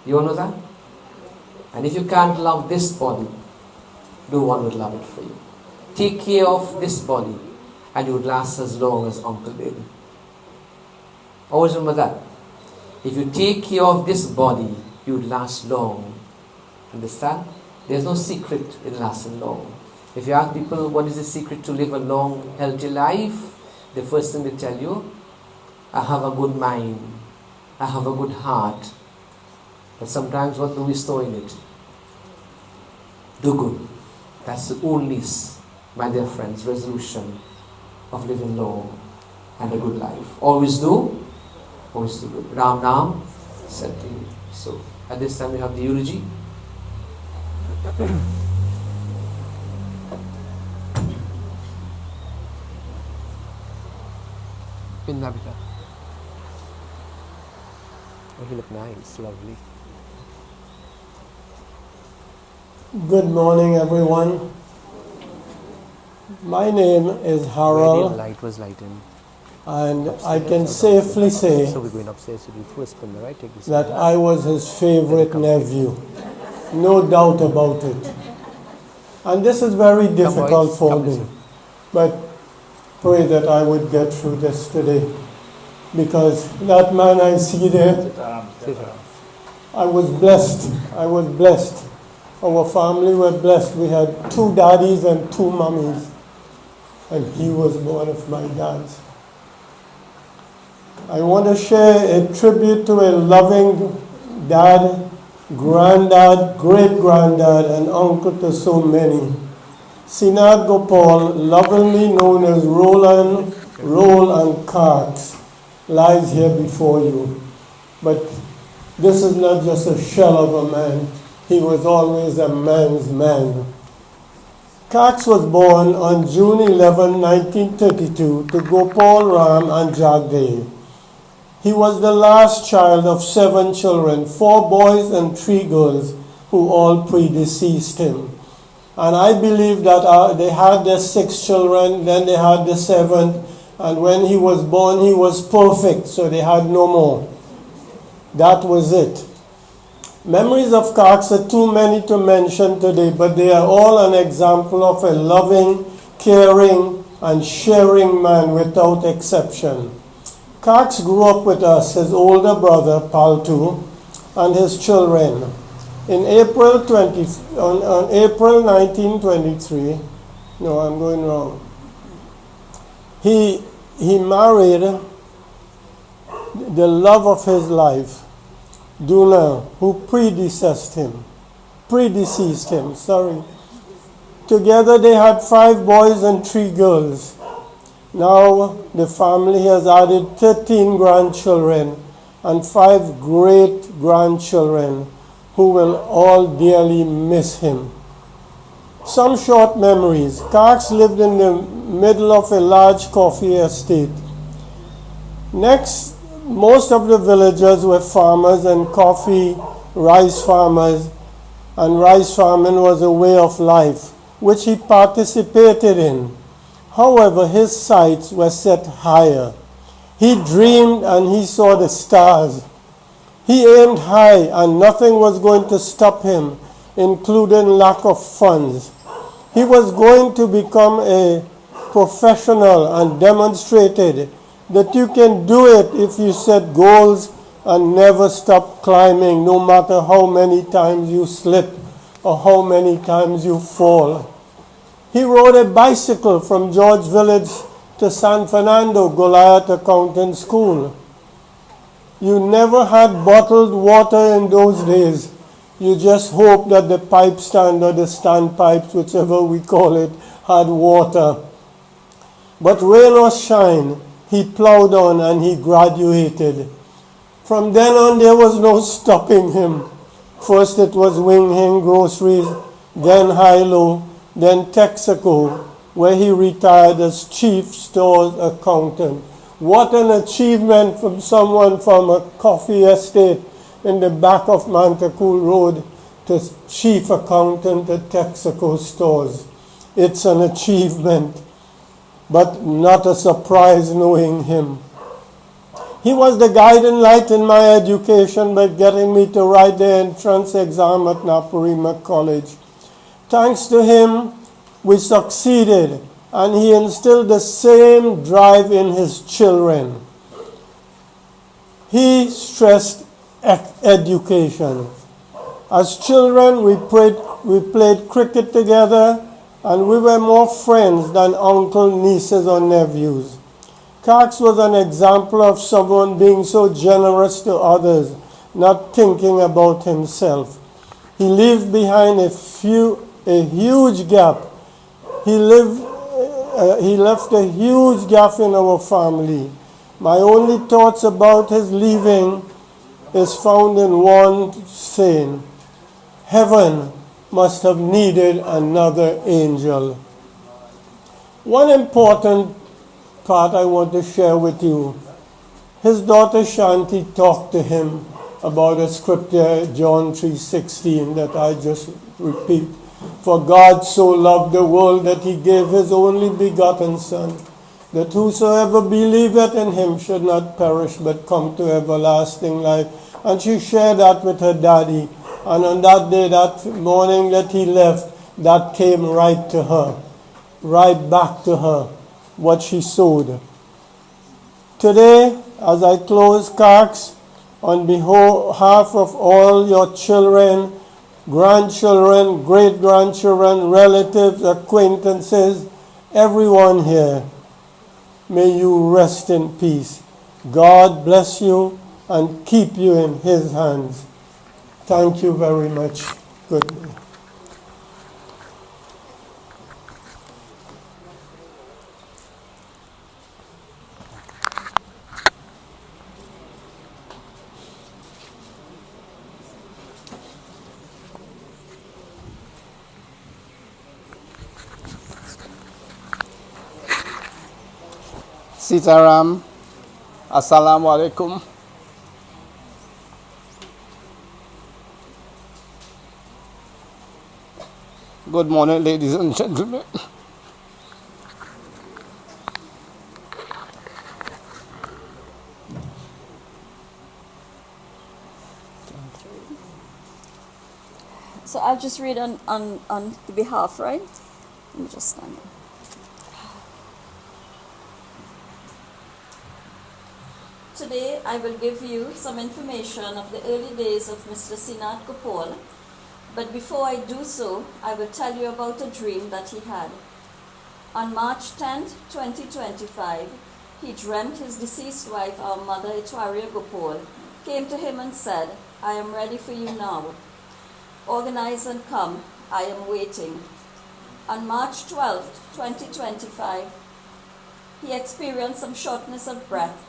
You all know that? And if you can't love this body, no one would love it for you. Take care of this body and you would last as long as Uncle did. Always remember that. If you take care of this body, you would last long. Understand? There's no secret in lasting long. If you ask people what is the secret to live a long, healthy life, the first thing they tell you, I have a good mind, I have a good heart. But sometimes what do we store in it? Do good. That's the only, my dear friends, resolution of living long and a good life. Always do good. Ram Nam, Sati. So, at this time we have the eulogy. Pinda. Oh, you look nice, lovely. Good morning, everyone. My name is Harold, Light was lightened. and I can safely say So we're going upstairs to do first Pinda, right? Take this. that I was his favorite nephew. No doubt about it. And this is very difficult for me. But pray that I would get through this today. Because that man I see there, I was blessed. Our family were blessed. We had 2 daddies and 2 mummies. And he was one of my dads. I want to share a tribute to a loving dad, granddad, great-granddad, and uncle to so many. Seenath Gopaul, lovingly known as Roland, Roll and Carts, lies here before you. But this is not just a shell of a man. He was always a man's man. Cox was born on June 11, 1932 to Gopal Ram and Jagdev. He was the last child of 7 children, 4 boys and 3 girls, who all predeceased him. And I believe that they had their 6 children, then they had the 7th, and when he was born, he was perfect, so they had no more. That was it. Memories of Cox are too many to mention today, but they are all an example of a loving, caring, and sharing man without exception. Cox grew up with us, his older brother, Paltu, and his children. On April 1923, no, I'm going wrong. He married the love of his life, Duna, who predeceased him. Together they had 5 boys and 3 girls. Now the family has added 13 grandchildren and 5 great-grandchildren who will all dearly miss him. Some short memories. Cox lived in the middle of a large coffee estate. Next, most of the villagers were farmers and rice farmers, and rice farming was a way of life, which he participated in. However, his sights were set higher. He dreamed and he saw the stars. He aimed high and nothing was going to stop him including lack of funds. He was going to become a professional and demonstrated that you can do it if you set goals and never stop climbing, no matter how many times you slip or how many times you fall. He rode a bicycle from George Village to San Fernando Goliath Accounting School. You never had bottled water in those days. You just hoped that the pipe stand or the standpipes, whichever we call it, had water. But rain or shine, he plowed on and he graduated. From then on, there was no stopping him. First it was Wing Hing Groceries, then Hilo, then Texaco, where he retired as chief stores accountant. What an achievement from someone from a coffee estate in the back of Mantecool Road to chief accountant at Texaco stores. It's an achievement, but not a surprise knowing him. He was the guiding light in my education by getting me to write the entrance exam at Naparima College. Thanks to him, we succeeded, and he instilled the same drive in his children. He stressed education. As children, we played cricket together, and we were more friends than uncle, nieces, or nephews. Cox was an example of someone being so generous to others, not thinking about himself. He leaves behind a huge gap. He left a huge gap in our family. My only thoughts about his leaving is found in one saying: heaven must have needed another angel. One important part I want to share with you. His daughter Shanti talked to him about a scripture, John 3:16, that I just repeat. For God so loved the world that he gave his only begotten Son, that whosoever believeth in him should not perish but come to everlasting life. And she shared that with her daddy. And on that day, that morning that he left, that came right to her, right back to her, what she sowed. Today, as I close, Cox, on behalf of all your children, grandchildren, great-grandchildren, relatives, acquaintances, everyone here, may you rest in peace. God bless you and keep you in his hands. Thank you very much. Good night. Sitaram, Assalamu alaikum. Good morning, ladies and gentlemen. So I'll just read on the behalf, right? Let me just stand here. Today, I will give you some information of the early days of Mr. Seenath Gopaul, but before I do so, I will tell you about a dream that he had. On March 10, 2025, he dreamt his deceased wife, our mother, Etwaria Gopaul, came to him and said, "I am ready for you now. Organize and come, I am waiting." On March 12, 2025, he experienced some shortness of breath.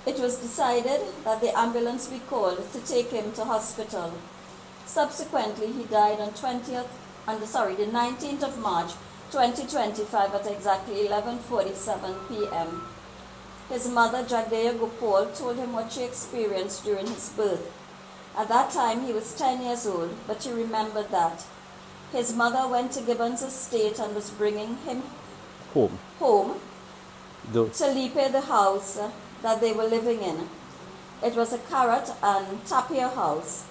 It was decided that the ambulance be called to take him to hospital. Subsequently, he died on the 19th of March 2025 at exactly 11:47 p.m. His mother, Jagdeya Gopaul, told him what she experienced during his birth. At that time, he was 10 years old, but he remembered that. His mother went to Gibbons Estate and was bringing him home to Lipe, the house that they were living in. It was a carrot and tapir house.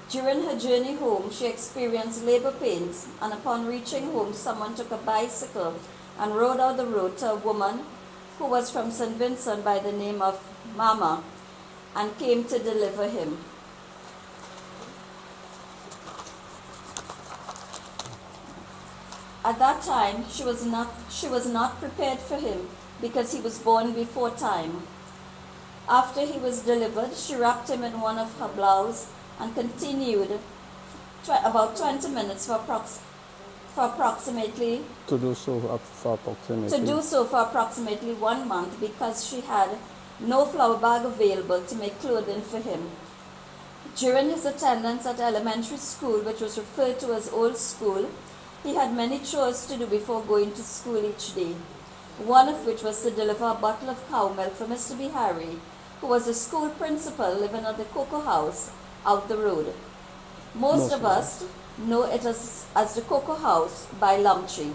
During her journey home, she experienced labor pains, and upon reaching home, someone took a bicycle and rode out the road to a woman who was from St. Vincent by the name of Mama and came to deliver him. At that time, she was not prepared for him because he was born before time. After he was delivered, she wrapped him in one of her blouses and continued about 20 minutes for approximately To do so for approximately 1 month because she had no flour bag available to make clothing for him. During his attendance at elementary school, which was referred to as old school, he had many chores to do before going to school each day, one of which was to deliver a bottle of cow milk for Mr. Bihari, who was a school principal living at the Cocoa House out the road. Most of us know it as the Cocoa House by Lumtree.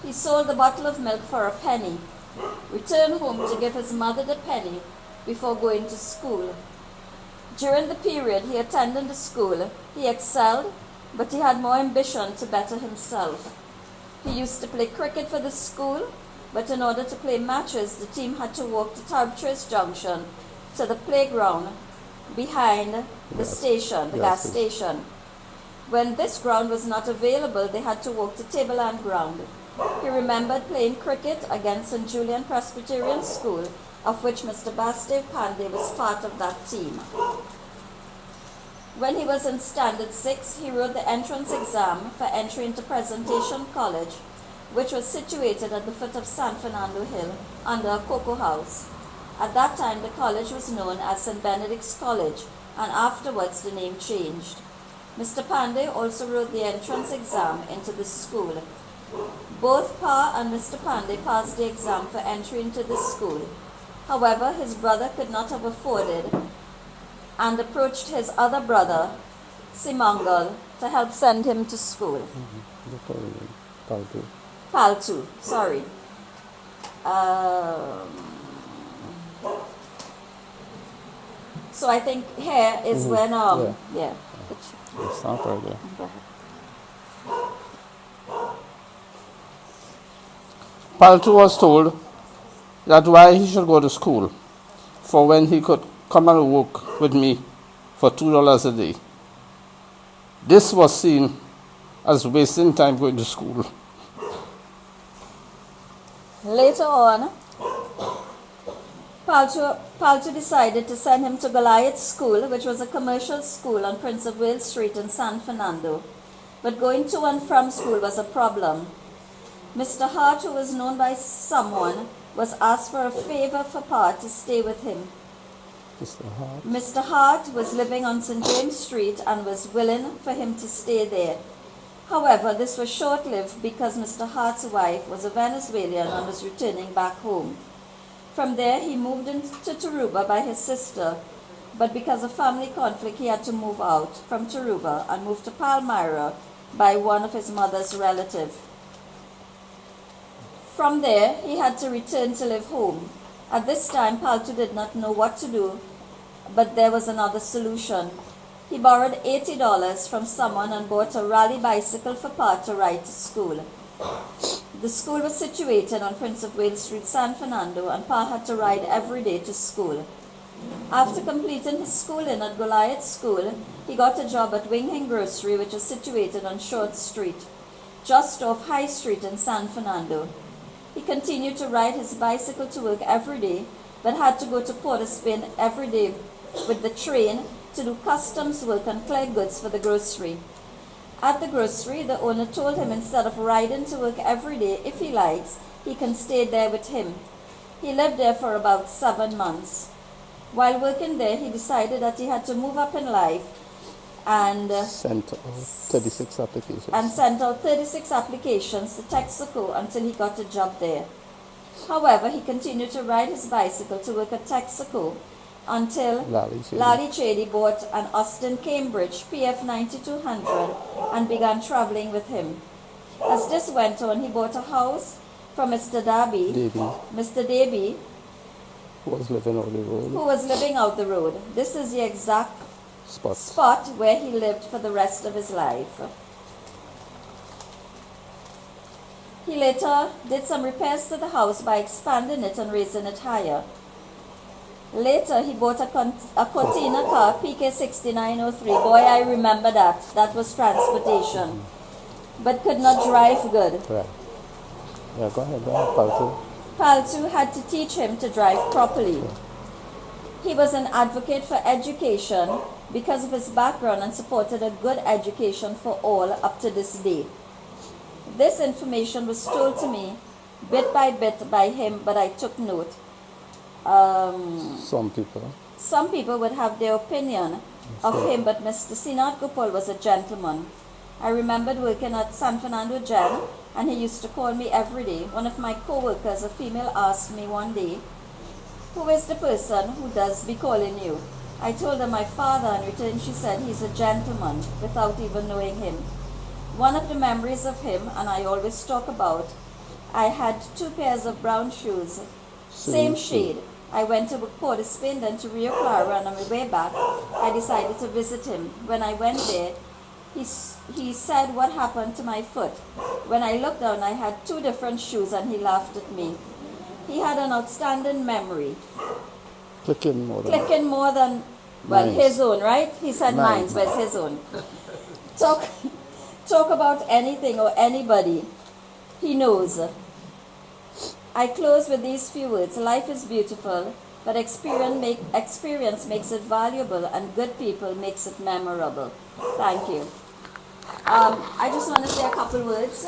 He sold the bottle of milk for a penny, returned home to give his mother the penny before going to school. During the period he attended the school, he excelled, but he had more ambition to better himself. He used to play cricket for the school, but in order to play matches, the team had to walk to Tartrace Junction to the playground behind the station, the gas station. When this ground was not available, they had to walk to Tableland Ground. He remembered playing cricket against St. Julian Presbyterian School, of which Mr. Bastev Pandey was part of that team. When he was in Standard 6, he wrote the entrance exam for entry into Presentation College, which was situated at the foot of San Fernando Hill under a cocoa house. At that time, the college was known as St. Benedict's College, and afterwards the name changed. Mr. Pandey also wrote the entrance exam into the school. Both Pa and Mr. Pandey passed the exam for entry into the school. However, his brother could not have afforded and approached his other brother, Simangal, to help send him to school. Paltu, sorry. So I think here is when, yeah. It's not right there. Paltu was told that why he should go to school, for when he could come and work with me for $2 a day. This was seen as wasting time going to school. Later on, Paltu decided to send him to Goliath School, which was a commercial school on Prince of Wales Street in San Fernando. But going to and from school was a problem. Mr. Hart, who was known by someone, was asked for a favor for Pa to stay with him. Mr. Hart was living on St. James Street and was willing for him to stay there. However, this was short-lived because Mr. Hart's wife was a Venezuelan and was returning back home. From there, he moved into Taruba by his sister, but because of family conflict, he had to move out from Taruba and move to Palmyra by one of his mother's relatives. From there, he had to return to live home. At this time, Paltu did not know what to do, but there was another solution. He borrowed $80 from someone and bought a rally bicycle for Pa to ride to school. The school was situated on Prince of Wales Street, San Fernando, and Pa had to ride every day to school. After completing his schooling at Goliath School, he got a job at Wing Hing Grocery, which was situated on Short Street, just off High Street in San Fernando. He continued to ride his bicycle to work every day, but had to go to Port of Spain every day with the train to do customs work and clear goods for the grocery. At the grocery, the owner told him instead of riding to work every day, if he likes, he can stay there with him. He lived there for about 7 months. While working there, he decided that he had to move up in life and Sent out 36 applications. sent out 36 applications to Texaco until he got a job there. However, he continued to ride his bicycle to work at Texaco until Lally Chady bought an Austin Cambridge PF 9200 and began traveling with him. As this went on, he bought a house from Mr. Mr. Davy, who was living out the road. who was living out the road. This is the exact spot where he lived for the rest of his life. He later did some repairs to the house by expanding it and raising it higher. Later, he bought a Cortina car, PK6903. Boy, I remember that. That was transportation. But could not drive good. Right. Yeah, go ahead, Paltu. Paltu had to teach him to drive properly. He was an advocate for education because of his background and supported a good education for all up to this day. This information was told to me bit by him, but I took note. Some Some people would have their opinion of him, but Mr. Seenath Gopaul was a gentleman. I remembered working at San Fernando Jail, and he used to call me every day. One of my co-workers, a female, asked me one day, "Who is the person who does be calling you?" I told her my father, and in return she said he's a gentleman, without even knowing him. One of the memories of him, and I always talk about, I had 2 pairs of brown shoes, same shade. I went to Port of Spain, then to Rio Claro, and on my way back, I decided to visit him. When I went there, he said what happened to my foot. When I looked down, I had 2 different shoes, and he laughed at me. He had an outstanding memory. Clicking more than Well, Nice. his own, right? He said Nice. mine, but it's his own. Talk about anything or anybody. He knows. I close with these few words. Life is beautiful, but experience makes it valuable, and good people makes it memorable. Thank you. I just want to say a couple words.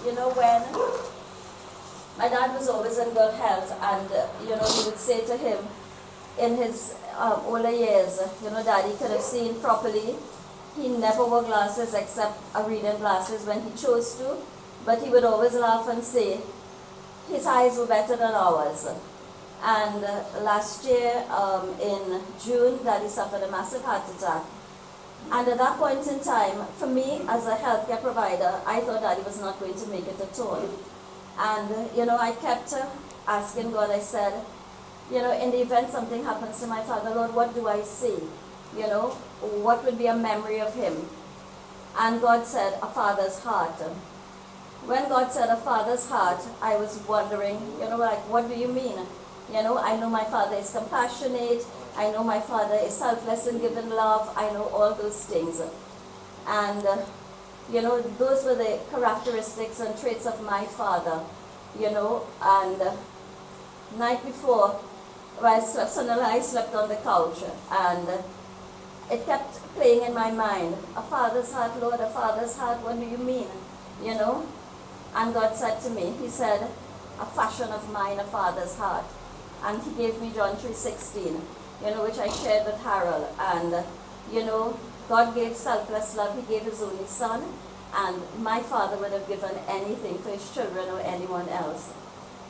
When my dad was always in good health, and he would say to him in his older years, Daddy could have seen properly. He never wore glasses except reading glasses when he chose to, but he would always laugh and say his eyes were better than ours. And last year in June, Daddy suffered a massive heart attack. And at that point in time, for me as a healthcare provider, I thought Daddy was not going to make it at all. And I kept asking God. I said, in the event something happens to my father, Lord, what do I see? What would be a memory of him? And God said, a father's heart. When God said a father's heart, I was wondering, what do you mean? I know my father is compassionate. I know my father is selfless and giving love. I know all those things. And, those were the characteristics and traits of my father, and night before, I slept on the couch, and it kept playing in my mind, a father's heart, Lord, a father's heart, what do you mean? And God said to me, he said, a fashion of mine, a father's heart. And he gave me John 3:16, which I shared with Harold. And, God gave selfless love. He gave his only son. And my father would have given anything for his children or anyone else.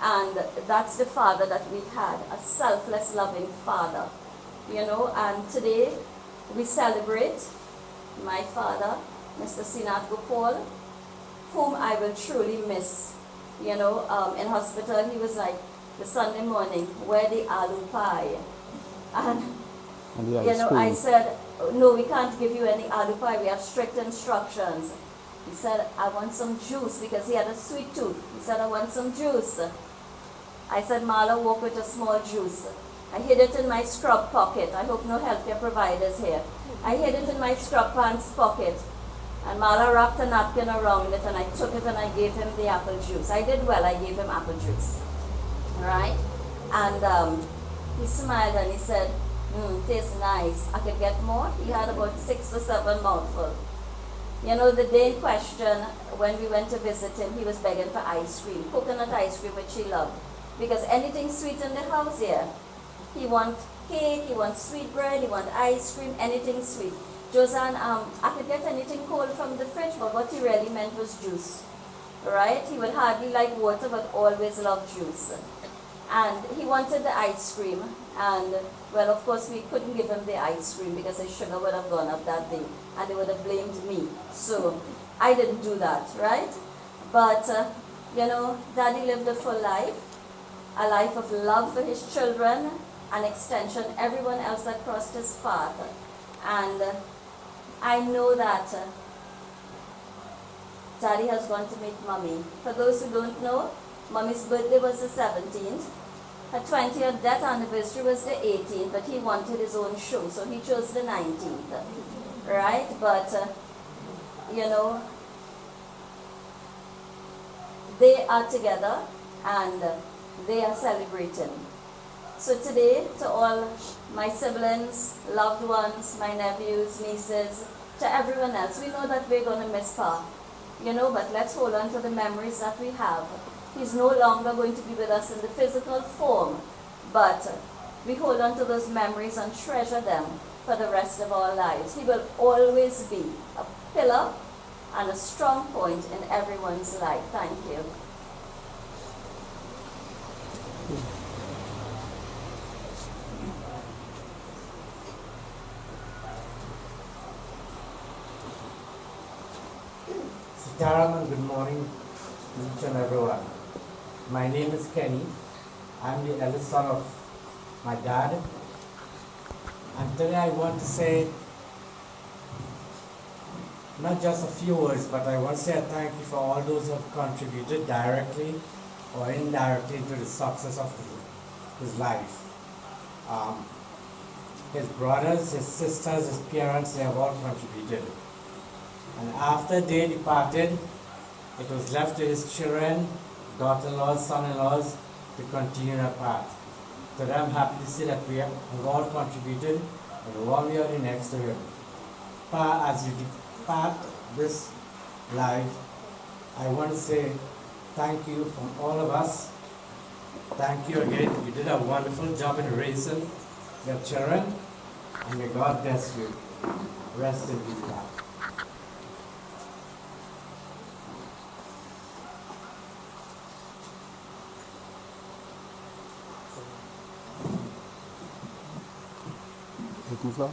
And that's the father that we had, a selfless, loving father. And today we celebrate my father, Mr. Seenath Gopaul, whom I will truly miss. In hospital, he was like, the Sunday morning, where the aloo pie? And I said, no, we can't give you any aloo pie. We have strict instructions. He said, I want some juice, because he had a sweet tooth. He said, I want some juice. I said, Marla, walk with a small juice. I hid it in my scrub pocket. I hope no healthcare providers here. I hid it in my scrub pants pocket. And Marla wrapped a napkin around it, and I took it and I gave him the apple juice. I did well. I gave him apple juice. Right? And he smiled and he said, tastes nice. I could get more. He had about 6 or 7 mouthfuls. The day in question, when we went to visit him, he was begging for ice cream, coconut ice cream, which he loved. Because anything sweet in the house here, he wants cake, he wants sweet bread, he wants ice cream, anything sweet. Josanne, I could get anything cold from the fridge, but what he really meant was juice. Right? He would hardly like water, but always loved juice. And he wanted the ice cream, and well, of course, we couldn't give him the ice cream because his sugar would have gone up that day, and they would have blamed me. So I didn't do that, right? But, Daddy lived a full life, a life of love for his children, an extension, everyone else that crossed his path. And I know that Daddy has gone to meet Mommy. For those who don't know, Mommy's birthday was the 17th. Her 20th death anniversary was the 18th, but he wanted his own show, so he chose the 19th. Right? But, they are together and they are celebrating. So today, to all my siblings, loved ones, my nephews, nieces, to everyone else, we know that we're going to miss Pa. But let's hold on to the memories that we have. He's no longer going to be with us in the physical form, but we hold on to those memories and treasure them for the rest of our lives. He will always be a pillar and a strong point in everyone's life. Thank you. Sitaram, good morning each and everyone. My name is Kenny. I'm the eldest son of my dad. And today I want to say not just a few words, but I want to say a thank you for all those who have contributed directly or indirectly to the success of his life. His brothers, his sisters, his parents, they have all contributed. And after they departed, it was left to his children, daughter-in-laws, son-in-laws to continue their path. Today I'm happy to say that we have all contributed in one way or the next to him. Pa, as you depart this life, I want to say thank you from all of us. Thank you again. You did a wonderful job in raising your children, and may God bless you. Rest in peace, Pa. Floor?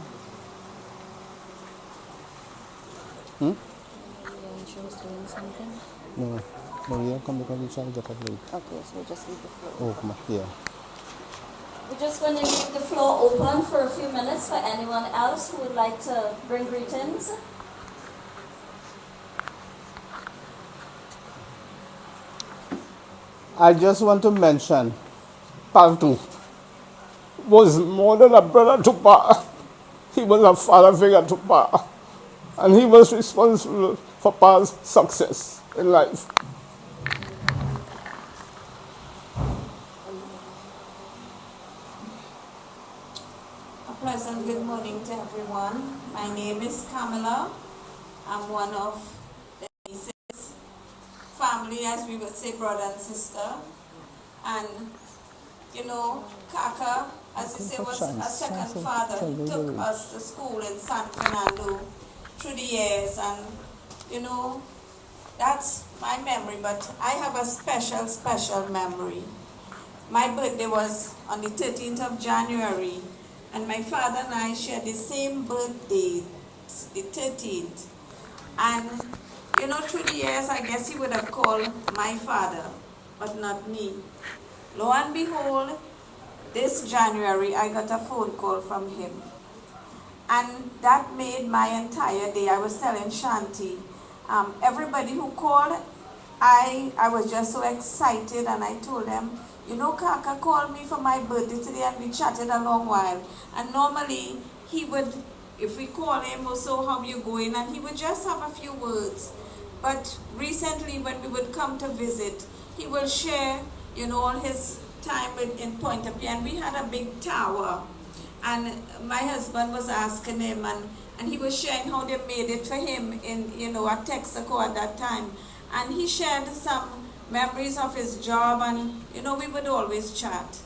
She was doing something. No. Maria, come because you try to get up late. Okay, so we just leave the floor. Oh, come on. Yeah. We're just going to leave the floor open for a few minutes for anyone else who would like to bring greetings. I just want to mention, Paltu was more than a brother to Pa. He was a father figure to Pa. And he was responsible for Pa's success in life. A pleasant good morning to everyone. My name is Kamala. I'm one of the nieces, family, as we would say, brother and sister. And, Kaka, as you say, was a second father. He took us to school in San Fernando through the years, and, that's my memory, but I have a special memory. My birthday was on the 13th of January, and my father and I shared the same birthday, the 13th. And, through the years, I guess he would have called my father, but not me. Lo and behold, this January, I got a phone call from him. And that made my entire day. I was telling Shanti, everybody who called, I was just so excited, and I told them, Kaka called me for my birthday today, and we chatted a long while. And normally, he would, if we call him, or so, how you going, and he would just have a few words. But recently, when we would come to visit, he will share, all his time in Pointe-à-Pitre, and we had a big tower. And my husband was asking him, and he was sharing how they made it for him in, at Texaco at that time. And he shared some memories of his job, and, we would always chat.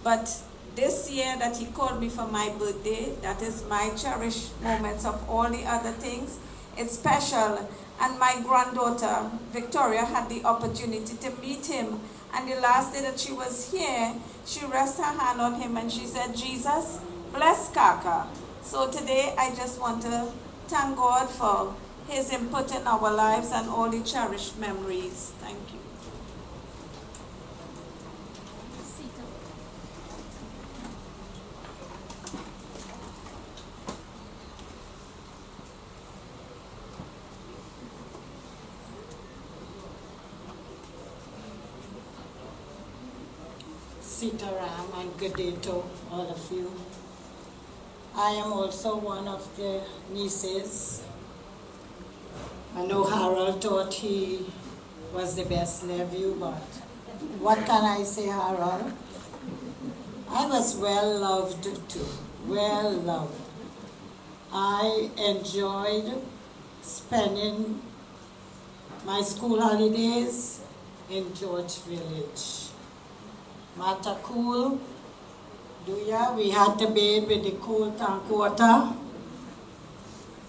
But this year that he called me for my birthday, that is my cherished moments of all the other things. It's special. And my granddaughter, Victoria, had the opportunity to meet him. And the last day that she was here, she rested her hand on him and she said, Jesus, bless Kaka. So today I just want to thank God for his input in our lives and all the cherished memories. Thank you. Sitaram, and good day to all of you. I am also one of the nieces. I know Harold thought he was the best nephew, but what can I say, Harold? I was well loved too, well loved. I enjoyed spending my school holidays in George Village. Matakul, we had to bathe with the cool tank water.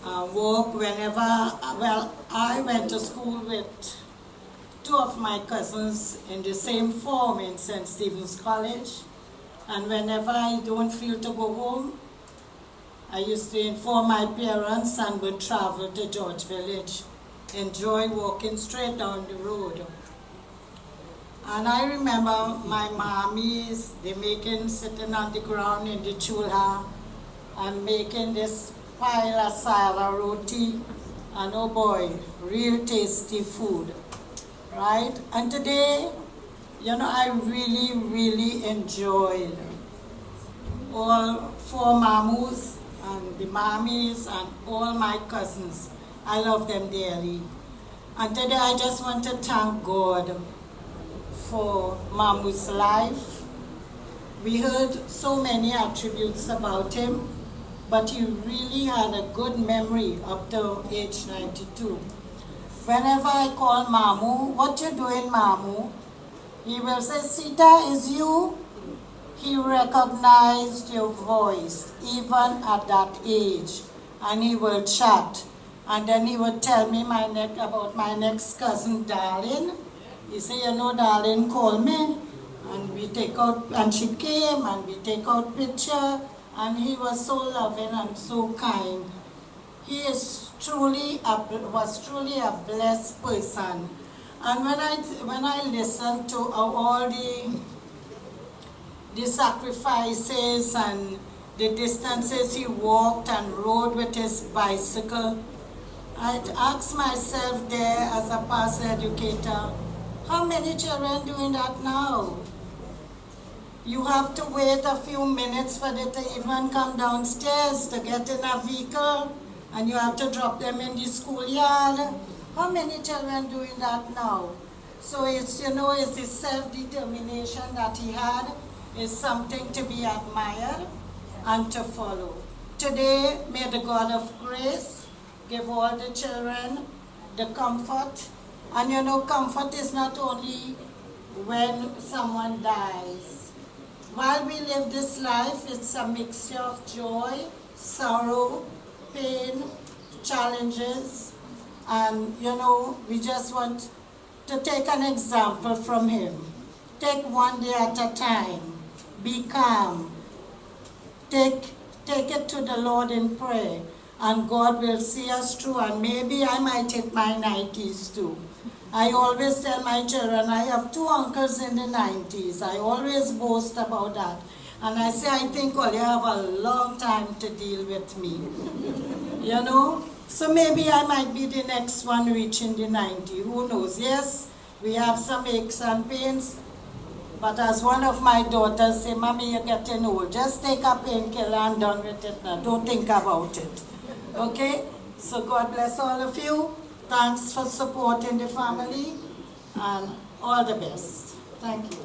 Walk whenever, I went to school with two of my cousins in the same form in St. Stephen's College. And whenever I don't feel to go home, I used to inform my parents and would travel to George Village. Enjoy walking straight down the road. And I remember my mommies, sitting on the ground in the chulha and making this pile of sara roti, and oh boy, real tasty food, right? And today, I really, really enjoyed all four mamus and the mommies and all my cousins. I love them dearly. And today I just want to thank God for Mamu's life. We heard so many attributes about him, but he really had a good memory up to age 92. Whenever I call Mamu, what you doing, Mamu? He will say, Sita, is you? He recognized your voice, even at that age, and he will chat. And then he would tell me about my next cousin, Darlene. He said, Darlene called me, and we take out, and she came, and we take out picture, and he was so loving and so kind. He was truly a blessed person. And when I listened to all the sacrifices and the distances he walked and rode with his bicycle, I'd ask myself there as a past educator, how many children doing that now? You have to wait a few minutes for them to even come downstairs to get in a vehicle, and you have to drop them in the schoolyard. How many children doing that now? So it's the self-determination that he had is something to be admired and to follow. Today, may the God of grace give all the children the comfort. And comfort is not only when someone dies. While we live this life, it's a mixture of joy, sorrow, pain, challenges. And, we just want to take an example from him. Take one day at a time. Be calm. Take it to the Lord in prayer. And God will see us through. And maybe I might hit my 90s too. I always tell my children, I have two uncles in the 90s. I always boast about that. And I say, I think you have a long time to deal with me. So maybe I might be the next one reaching the 90. Who knows? Yes, we have some aches and pains. But as one of my daughters say, Mommy, you're getting old. Just take a painkiller and done with it now. Don't think about it. Okay? So God bless all of you. Thanks for supporting the family, and all the best. Thank you.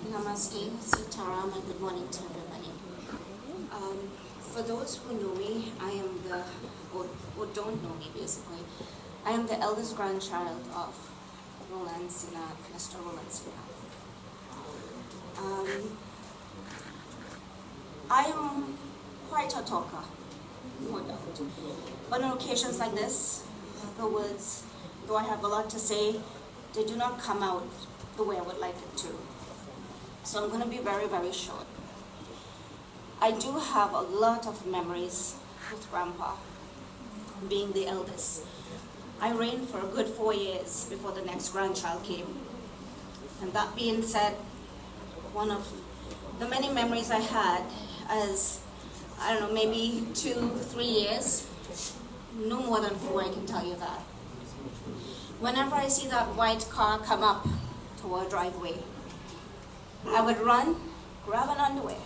Namaste, Sitaram, and good morning to everybody. For those who know me, I am or don't know me basically, I am the eldest grandchild of Roland Seenath, Mr. Roland Seenath. I am quite a talker, no doubt. But on occasions like this, the words, though I have a lot to say, they do not come out the way I would like it to. So I'm going to be very, very short. I do have a lot of memories with Grandpa, being the eldest. I reigned for a good 4 years before the next grandchild came. And that being said, one of the many memories I had as, maybe 2-3 years, no more than 4, I can tell you that. Whenever I see that white car come up to our driveway, I would run, grab an underwear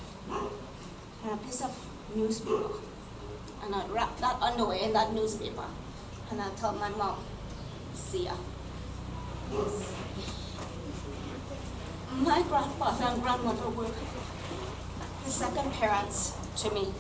and a piece of newspaper, and I'd wrap that underwear in that newspaper, and I'd tell my mom, see ya. My grandfather and grandmother were the second parents to me.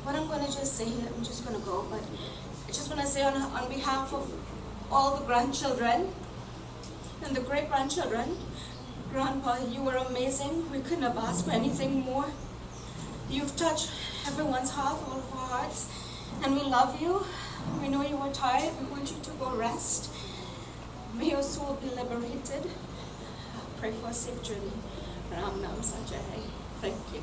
What I'm going to just say, I'm just going to go, but I just want to say on behalf of all the grandchildren and the great-grandchildren, Grandpa, you were amazing. We couldn't have asked for anything more. You've touched everyone's heart, all of our hearts, and we love you. We know you are tired. We want you to go rest. May your soul be liberated. Pray for a safe journey. Ram Nam Sanjay. Thank you.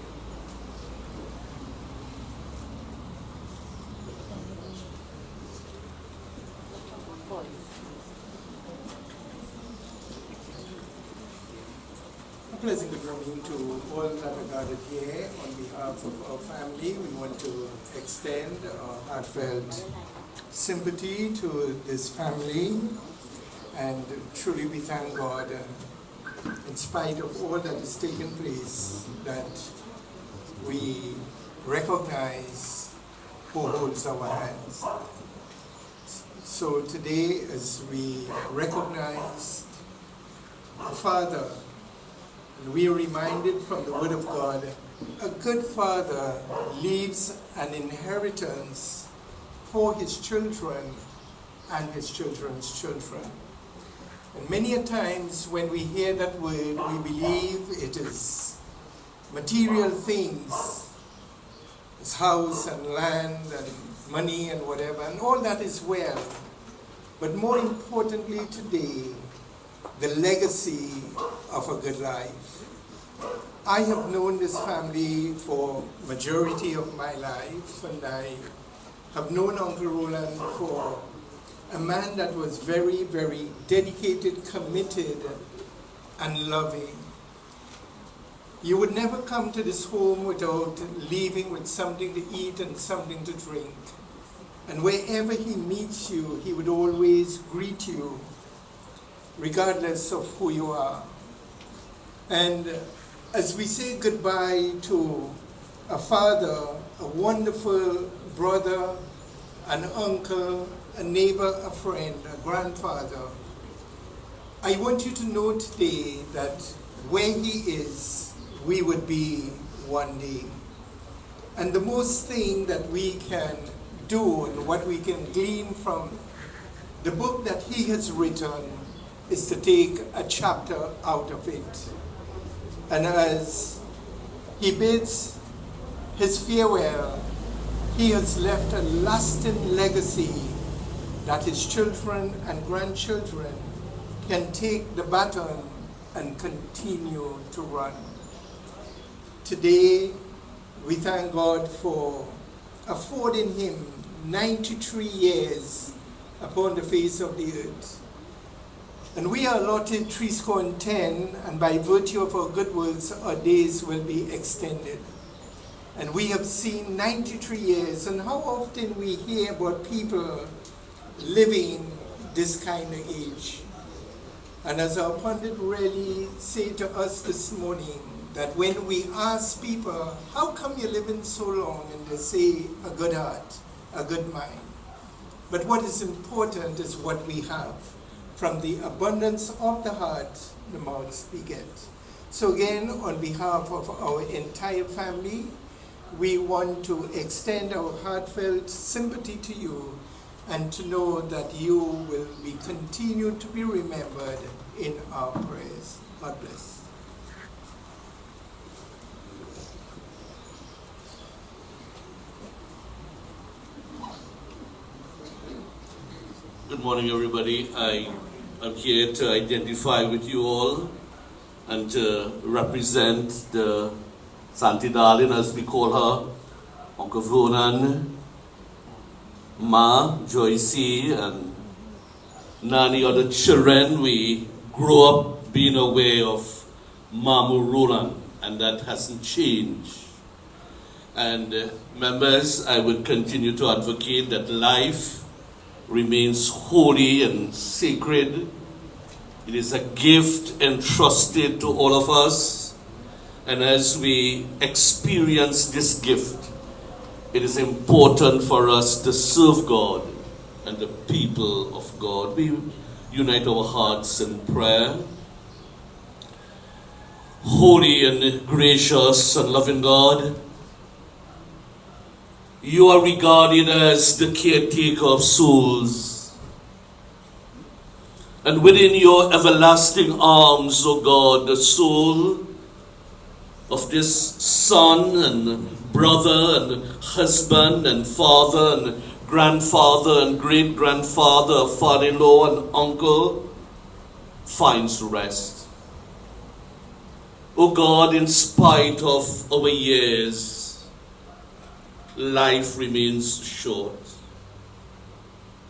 A pleasant good morning to all that are gathered here. On behalf of our family, we want to extend our heartfelt sympathy to this family, and truly we thank God, in spite of all that is taking place, that we recognize who holds our hands. So today, as we recognize our Father, and we are reminded from the Word of God, a good father leaves an inheritance for his children and his children's children. And many a times when we hear that word, we believe it is material things, it's house and land and money and whatever, and all that is well. But more importantly today, the legacy of a good life. I have known this family for majority of my life, and I have known Uncle Roland for a man that was very, very dedicated, committed, and loving. You would never come to this home without leaving with something to eat and something to drink. And wherever he meets you, he would always greet you, regardless of who you are. And as we say goodbye to a father, a wonderful brother, an uncle, a neighbor, a friend, a grandfather, I want you to know today that where he is, we would be one day. And the most thing that we can do and what we can glean from the book that he has written is to take a chapter out of it. And as he bids his farewell, he has left a lasting legacy that his children and grandchildren can take the baton and continue to run. Today, we thank God for affording him 93 years upon the face of the earth. And we are allotted 10, and by virtue of our good works, our days will be extended. And we have seen 93 years, and how often we hear about people living this kind of age. And as our pundit really said to us this morning, that when we ask people, how come you're living so long? And they say, a good heart, a good mind. But what is important is what we have. From the abundance of the heart, the mouth speaketh. So again, on behalf of our entire family, we want to extend our heartfelt sympathy to you and to know that you will be continued to be remembered in our prayers. God bless. Good morning, everybody. I am here to identify with you all and to represent the Santi Darling, as we call her, Uncle Roland, Ma, Joycey, and many other children. We grew up being aware of Mamu Roland, and that hasn't changed. And members, I would continue to advocate that life remains holy and sacred. It is a gift entrusted to all of us. And as we experience this gift, it is important for us to serve God and the people of God. We unite our hearts in prayer. Holy and gracious and loving God, you are regarded as the caretaker of souls. And within your everlasting arms, O God, the soul of this son and brother and husband and father and grandfather and great-grandfather, father-in-law and uncle finds rest. O God, in spite of our years, life remains short.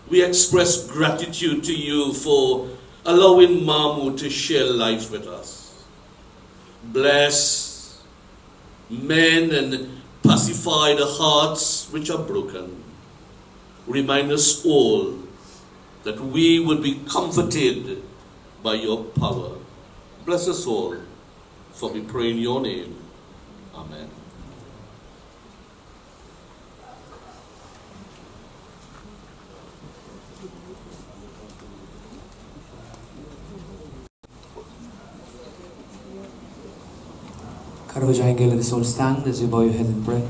We express gratitude to you for allowing Mamu to share life with us. Bless, mend, and pacify the hearts which are broken. Remind us all that we would be comforted by your power. Bless us all, for we pray in your name. Amen. खड़े हो जाएंगे, let us all stand as you bow your head and pray.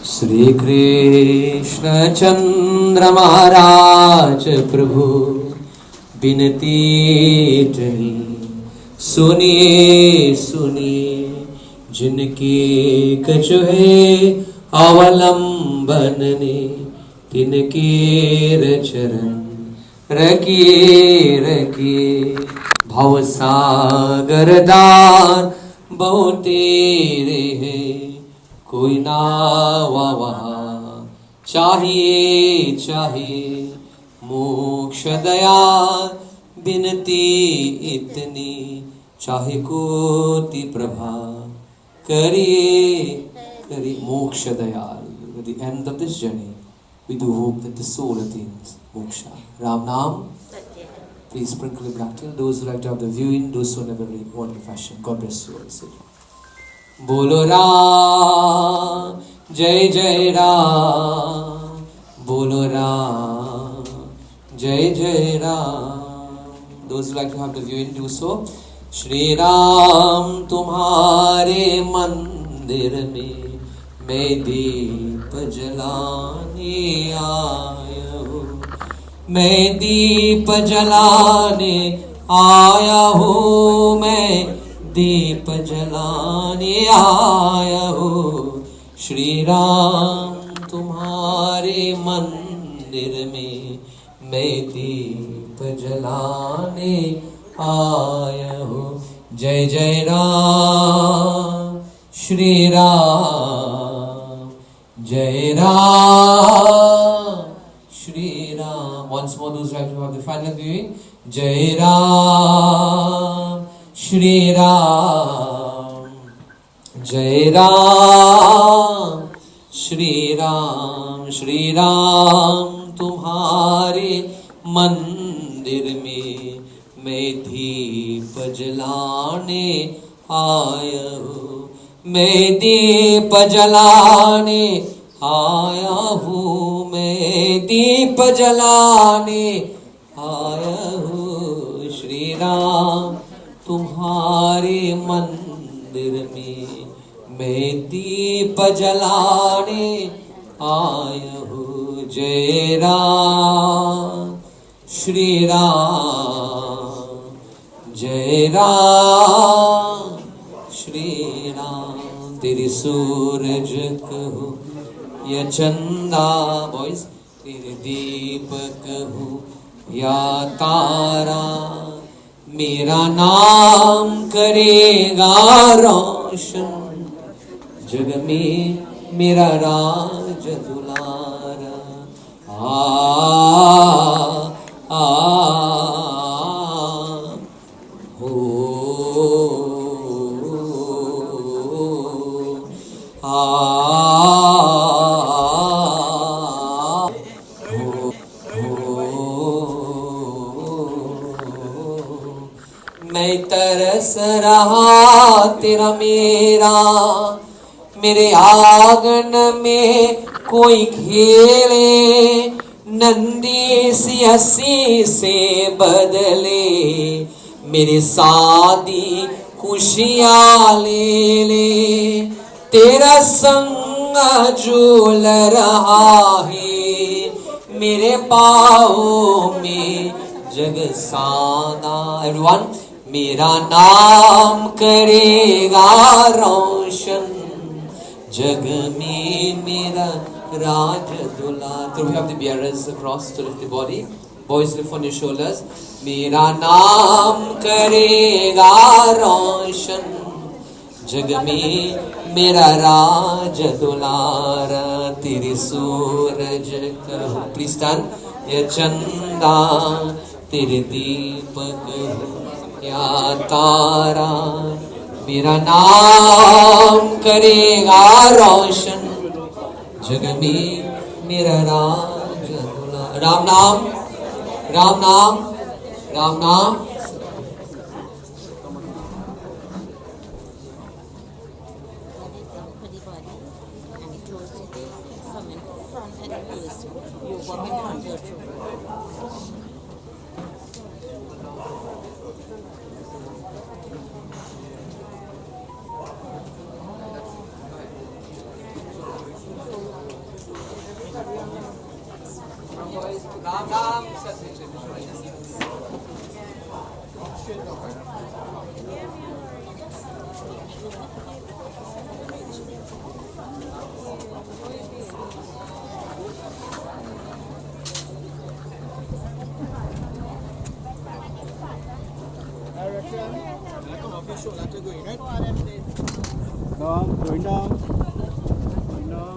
Shri Krishna चंद्र महाराज प्रभु बिनती इतनी सुनिए सुनिए, जिनकी कछुए अवलंबन ने तिनके चरण रखिए रखिए। भवसागर दार बहु तेरे है, कोई ना वहाँ चाहिए चाहिए। मोक्ष दया बिनती इतनी, चाहे कोटि प्रभा करिए करिए। मोक्ष Dayal. At the end of this journey, we do hope that the soul attains moksha. Ram Nam. Please sprinkle it back to those who like to have the viewing, those who never read orderly fashion. God bless you all. Bolo Ram, Jai Jai Ram. Bolo Ram, Jai Jai Ram. Those who like to have the viewing, do so. Shri Ram, तुम्हारे मंदिर में मैं दीप जलाने आया हूँ। मैं दीप जलाने आया हूँ, मैं दीप जलाने आया हूँ। श्री राम तुम्हारे मंदिर में मैं दीप जलाने आया हूँ। जय जय राम श्री राम, जय Ram Shri Ram. Once more, those who like to have the final viewing. Jai Ram, Shri Ram, Jai Ram, Shri Ram. Shri Ram, तुम्हारे मंदिर में मैं दीप जलाने आया हूँ। मैं दीप जलाने आया हूँ, मैं दीप जलाने आया हूँ। श्री राम तुम्हारे मंदिर में मैं दीप जलाने आया हूँ। जय राम श्री राम, जय राम श्री राम। तेरी सूरज कहो या चंदा, boys, तेरे दीपक हूँ या तारा, मेरा नाम करेगा रोशन, जग में मेरा राज दुलारा। मैं तरस रहा तेरा मेरा, मेरे आंगन में कोई खेले, नंदी सी हंसी से बदले, मेरे शादी खुशियाँ ले ले। तेरा संग झूल रहा है मेरे पाँव में जग साना। एवरीवन, मेरा नाम करेगा रोशन, जग में मेरा राज दुला। So we have the bearers across to lift the body. Boys, lift on your shoulders. मेरा नाम करेगा रोशन, जग में मेरा राज दुलारा। तेरे सूरज कहो, प्लीज स्टैंड, ये चंदा, तेरे दीपक या तारा, मेरा नाम करेगा रोशन, जग में मेरा राज दुलारा। राम नाम, राम नाम, राम नाम। राम नाम Going down. Going down.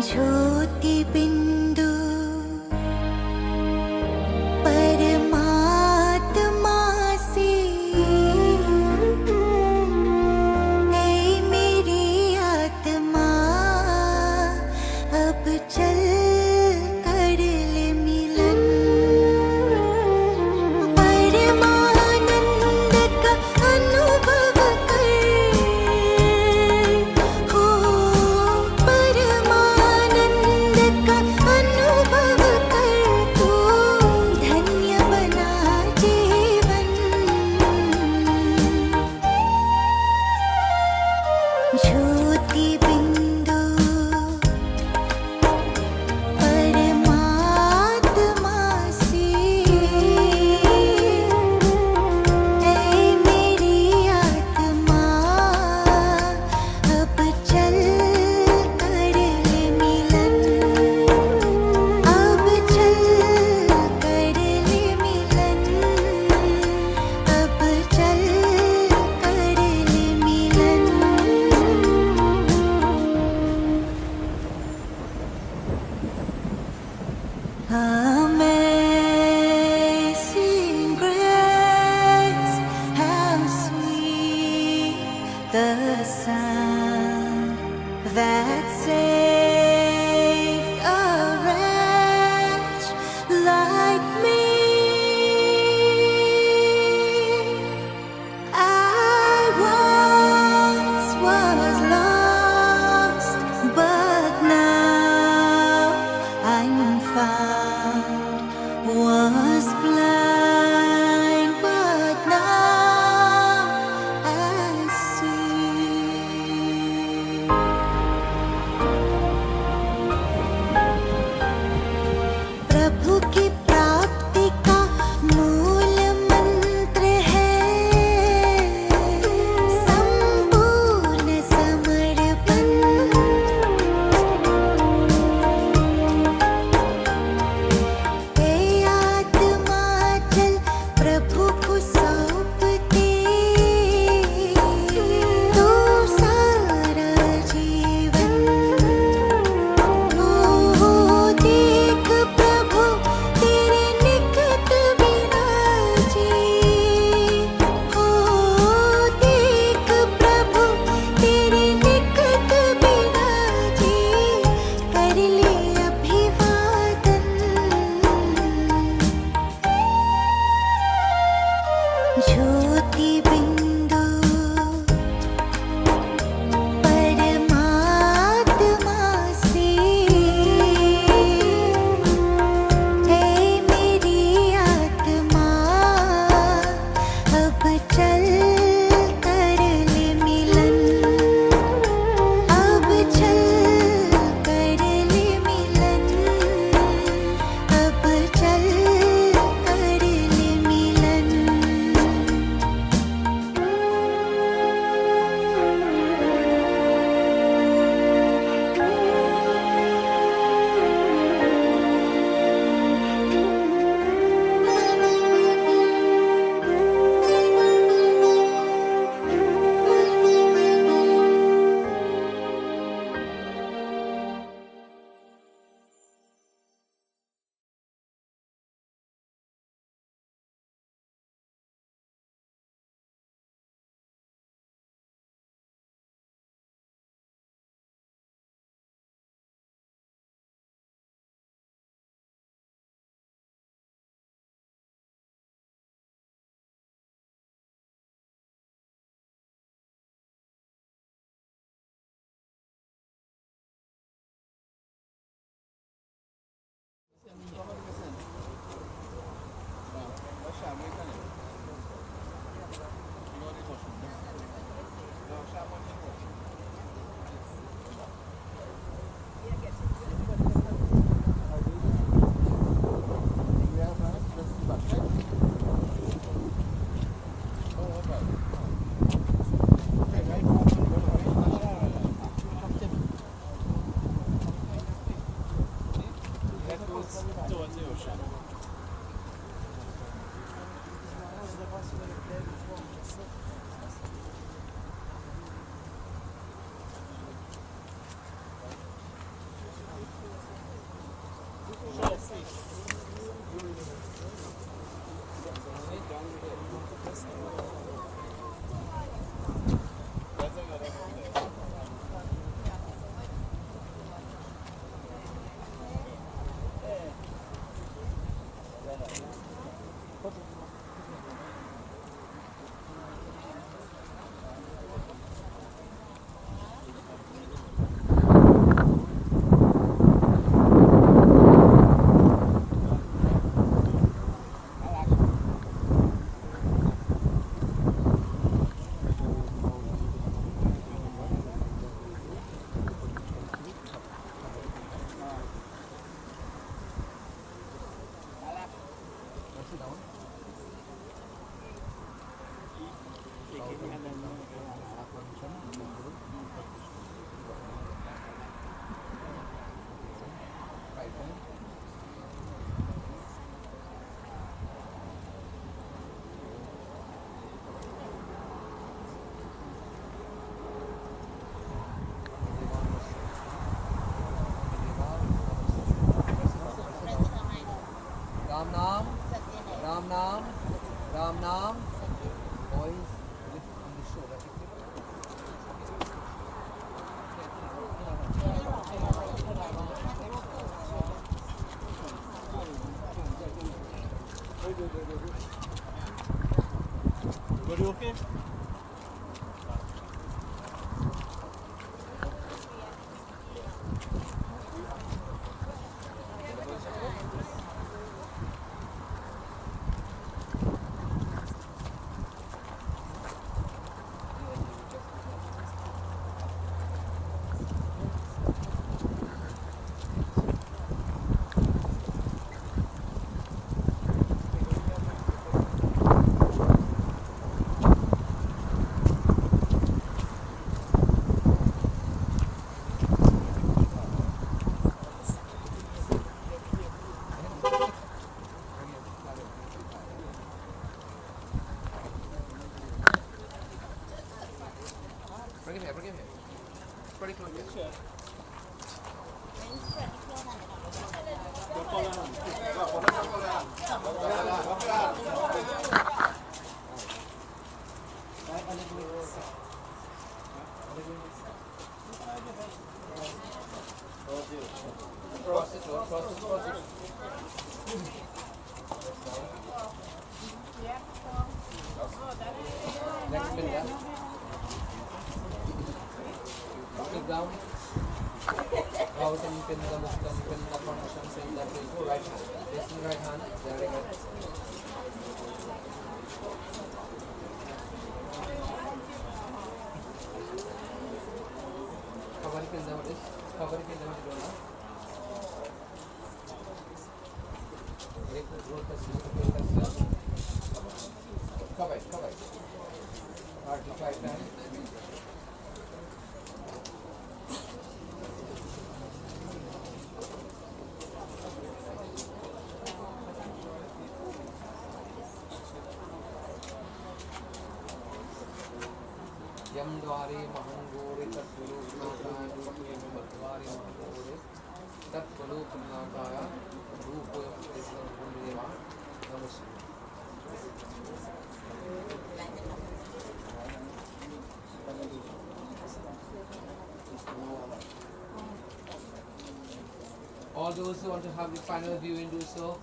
ज्योति बिंदु परमात्मा से ऐ मेरी आत्मा अब चल कर ले मिलन परमानंद का अनुभव कर हो परमानंद का अनुभव कर तू धन्य बना जीवन ज्योति बिंदु परमात्मा से ऐ मेरी आत्मा अब चल कर ले मिलन अब चल कर ले मिलन अब चल कर ले मिलन Amazing grace, how sweet the sound that saved a wretch like me. I once was lost, but now I'm found. Was blind, but now I see. Ram Nam, Ram Nam. Boys, lift on the shoulder. Everybody okay? Bring him here, bring him here. Pretty close here. Next Pinda. Sit down. Out and pin the Muslim, pin the formation, same that way. Go right hand. Facing right hand. Very good. Cover it in the what is? Cover it in the what is? एक role का seat cover it, cover it. Hard to fight that. यम द्वारे महंगोरे तत्पुरुषनाथाय रूपये मध्वारे महंगोरे तत्पुरुषनाथाय रूपये पुण्यवा नमस्ते. All those who want to have the final viewing do so.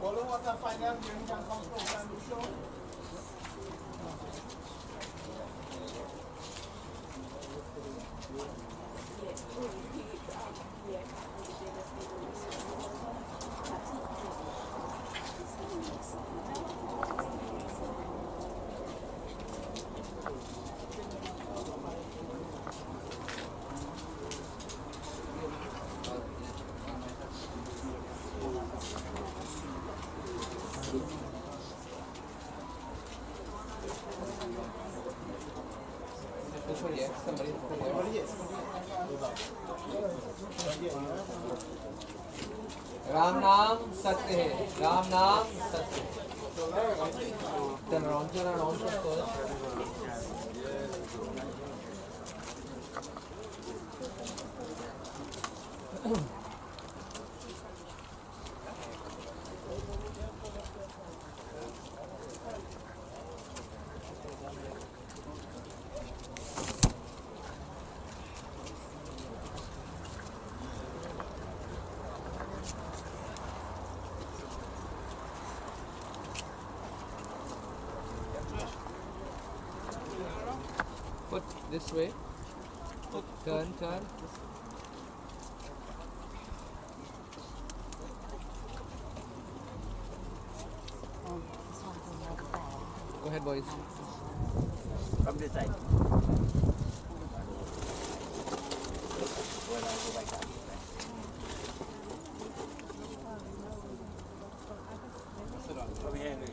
Follow what the final viewing can come program will show. Ram नाम सत्य है. राम नाम सत्य. Turn around Foot this way. Turn. boys. From this side. Come here, Henry.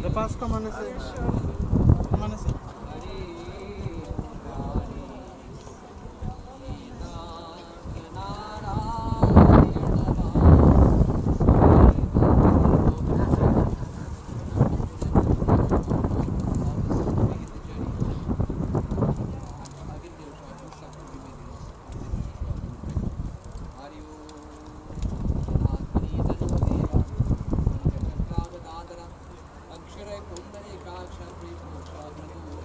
The past come on a second. Come on a second. Aksharay Pundari Kaksha Pri Moksha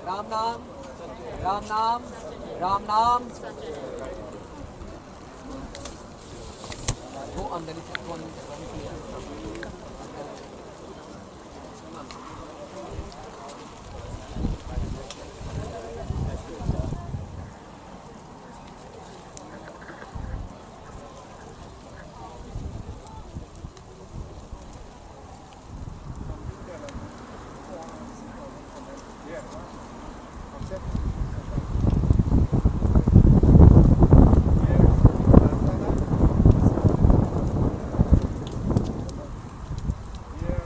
Ram Nam, Ram Nam, Ram Nam. Go underneath it, go underneath it. Yeah.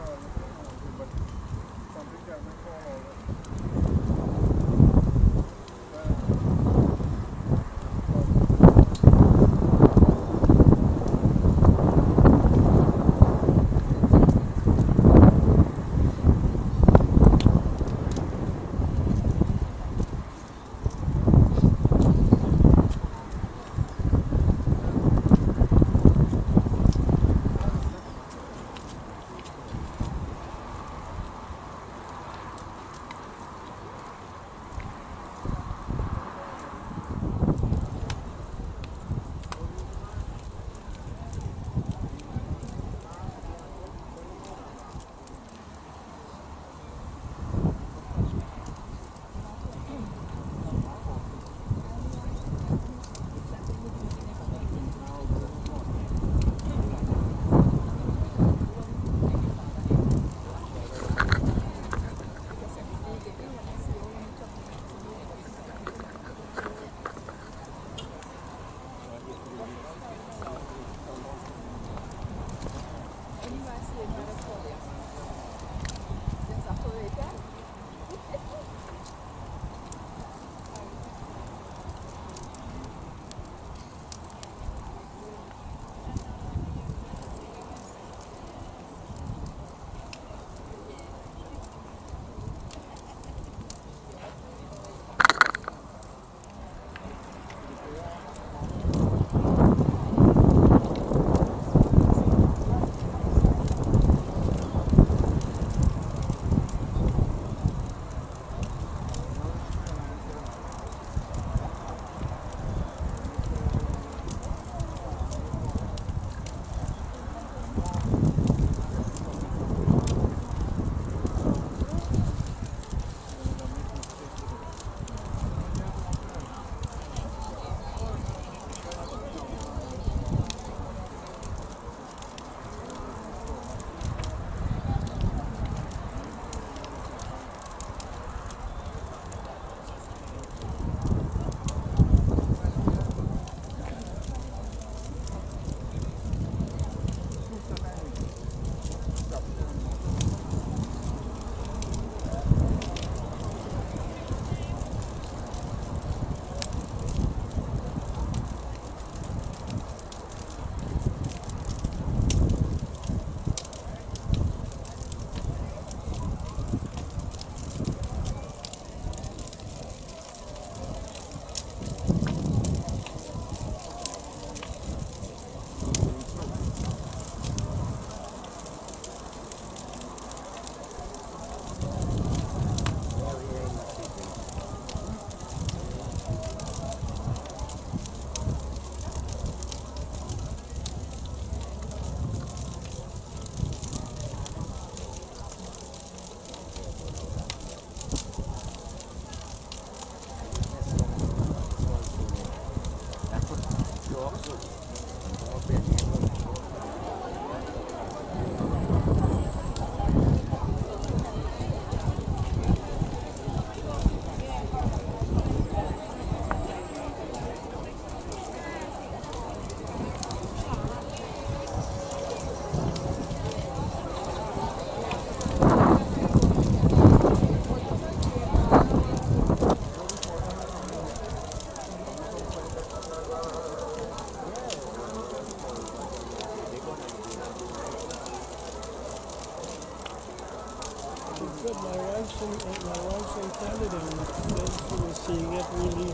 my wife intended him, then she was seeing it really,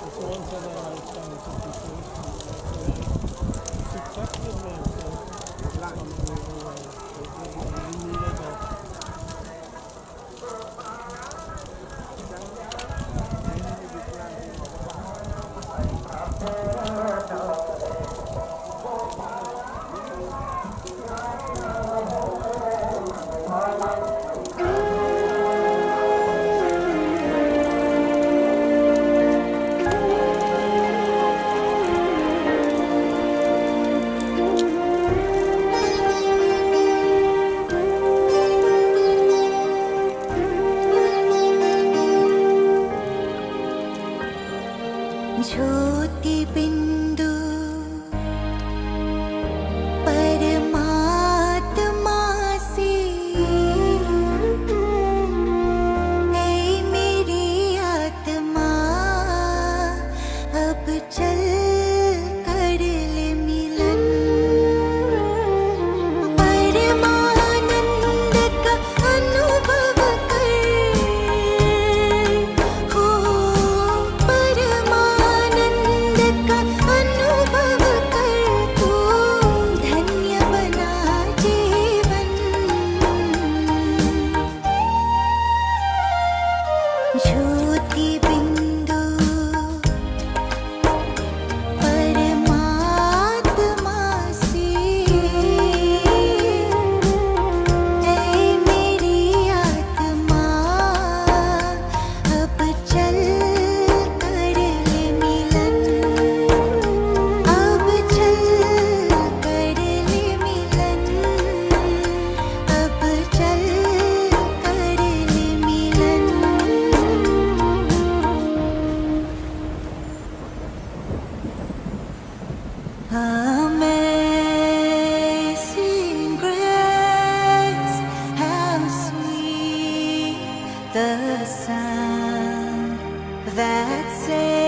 it's once in a lifetime situation. She texted me and said, it's coming over well. We needed that. ज्योति बिंदु परमात्मा से ऐ मेरी आत्मा अब चल कर ले मिलन परमानंद का अनुभव कर हो परमानंद का अनुभव कर तू धन्य बना जीवन ज्योति बिंदु परमात्मा से ऐ मेरी आत्मा अब चल कर ले मिलन अब चल कर ले मिलन अब चल कर ले मिलन Amazing grace, how sweet the sound that saved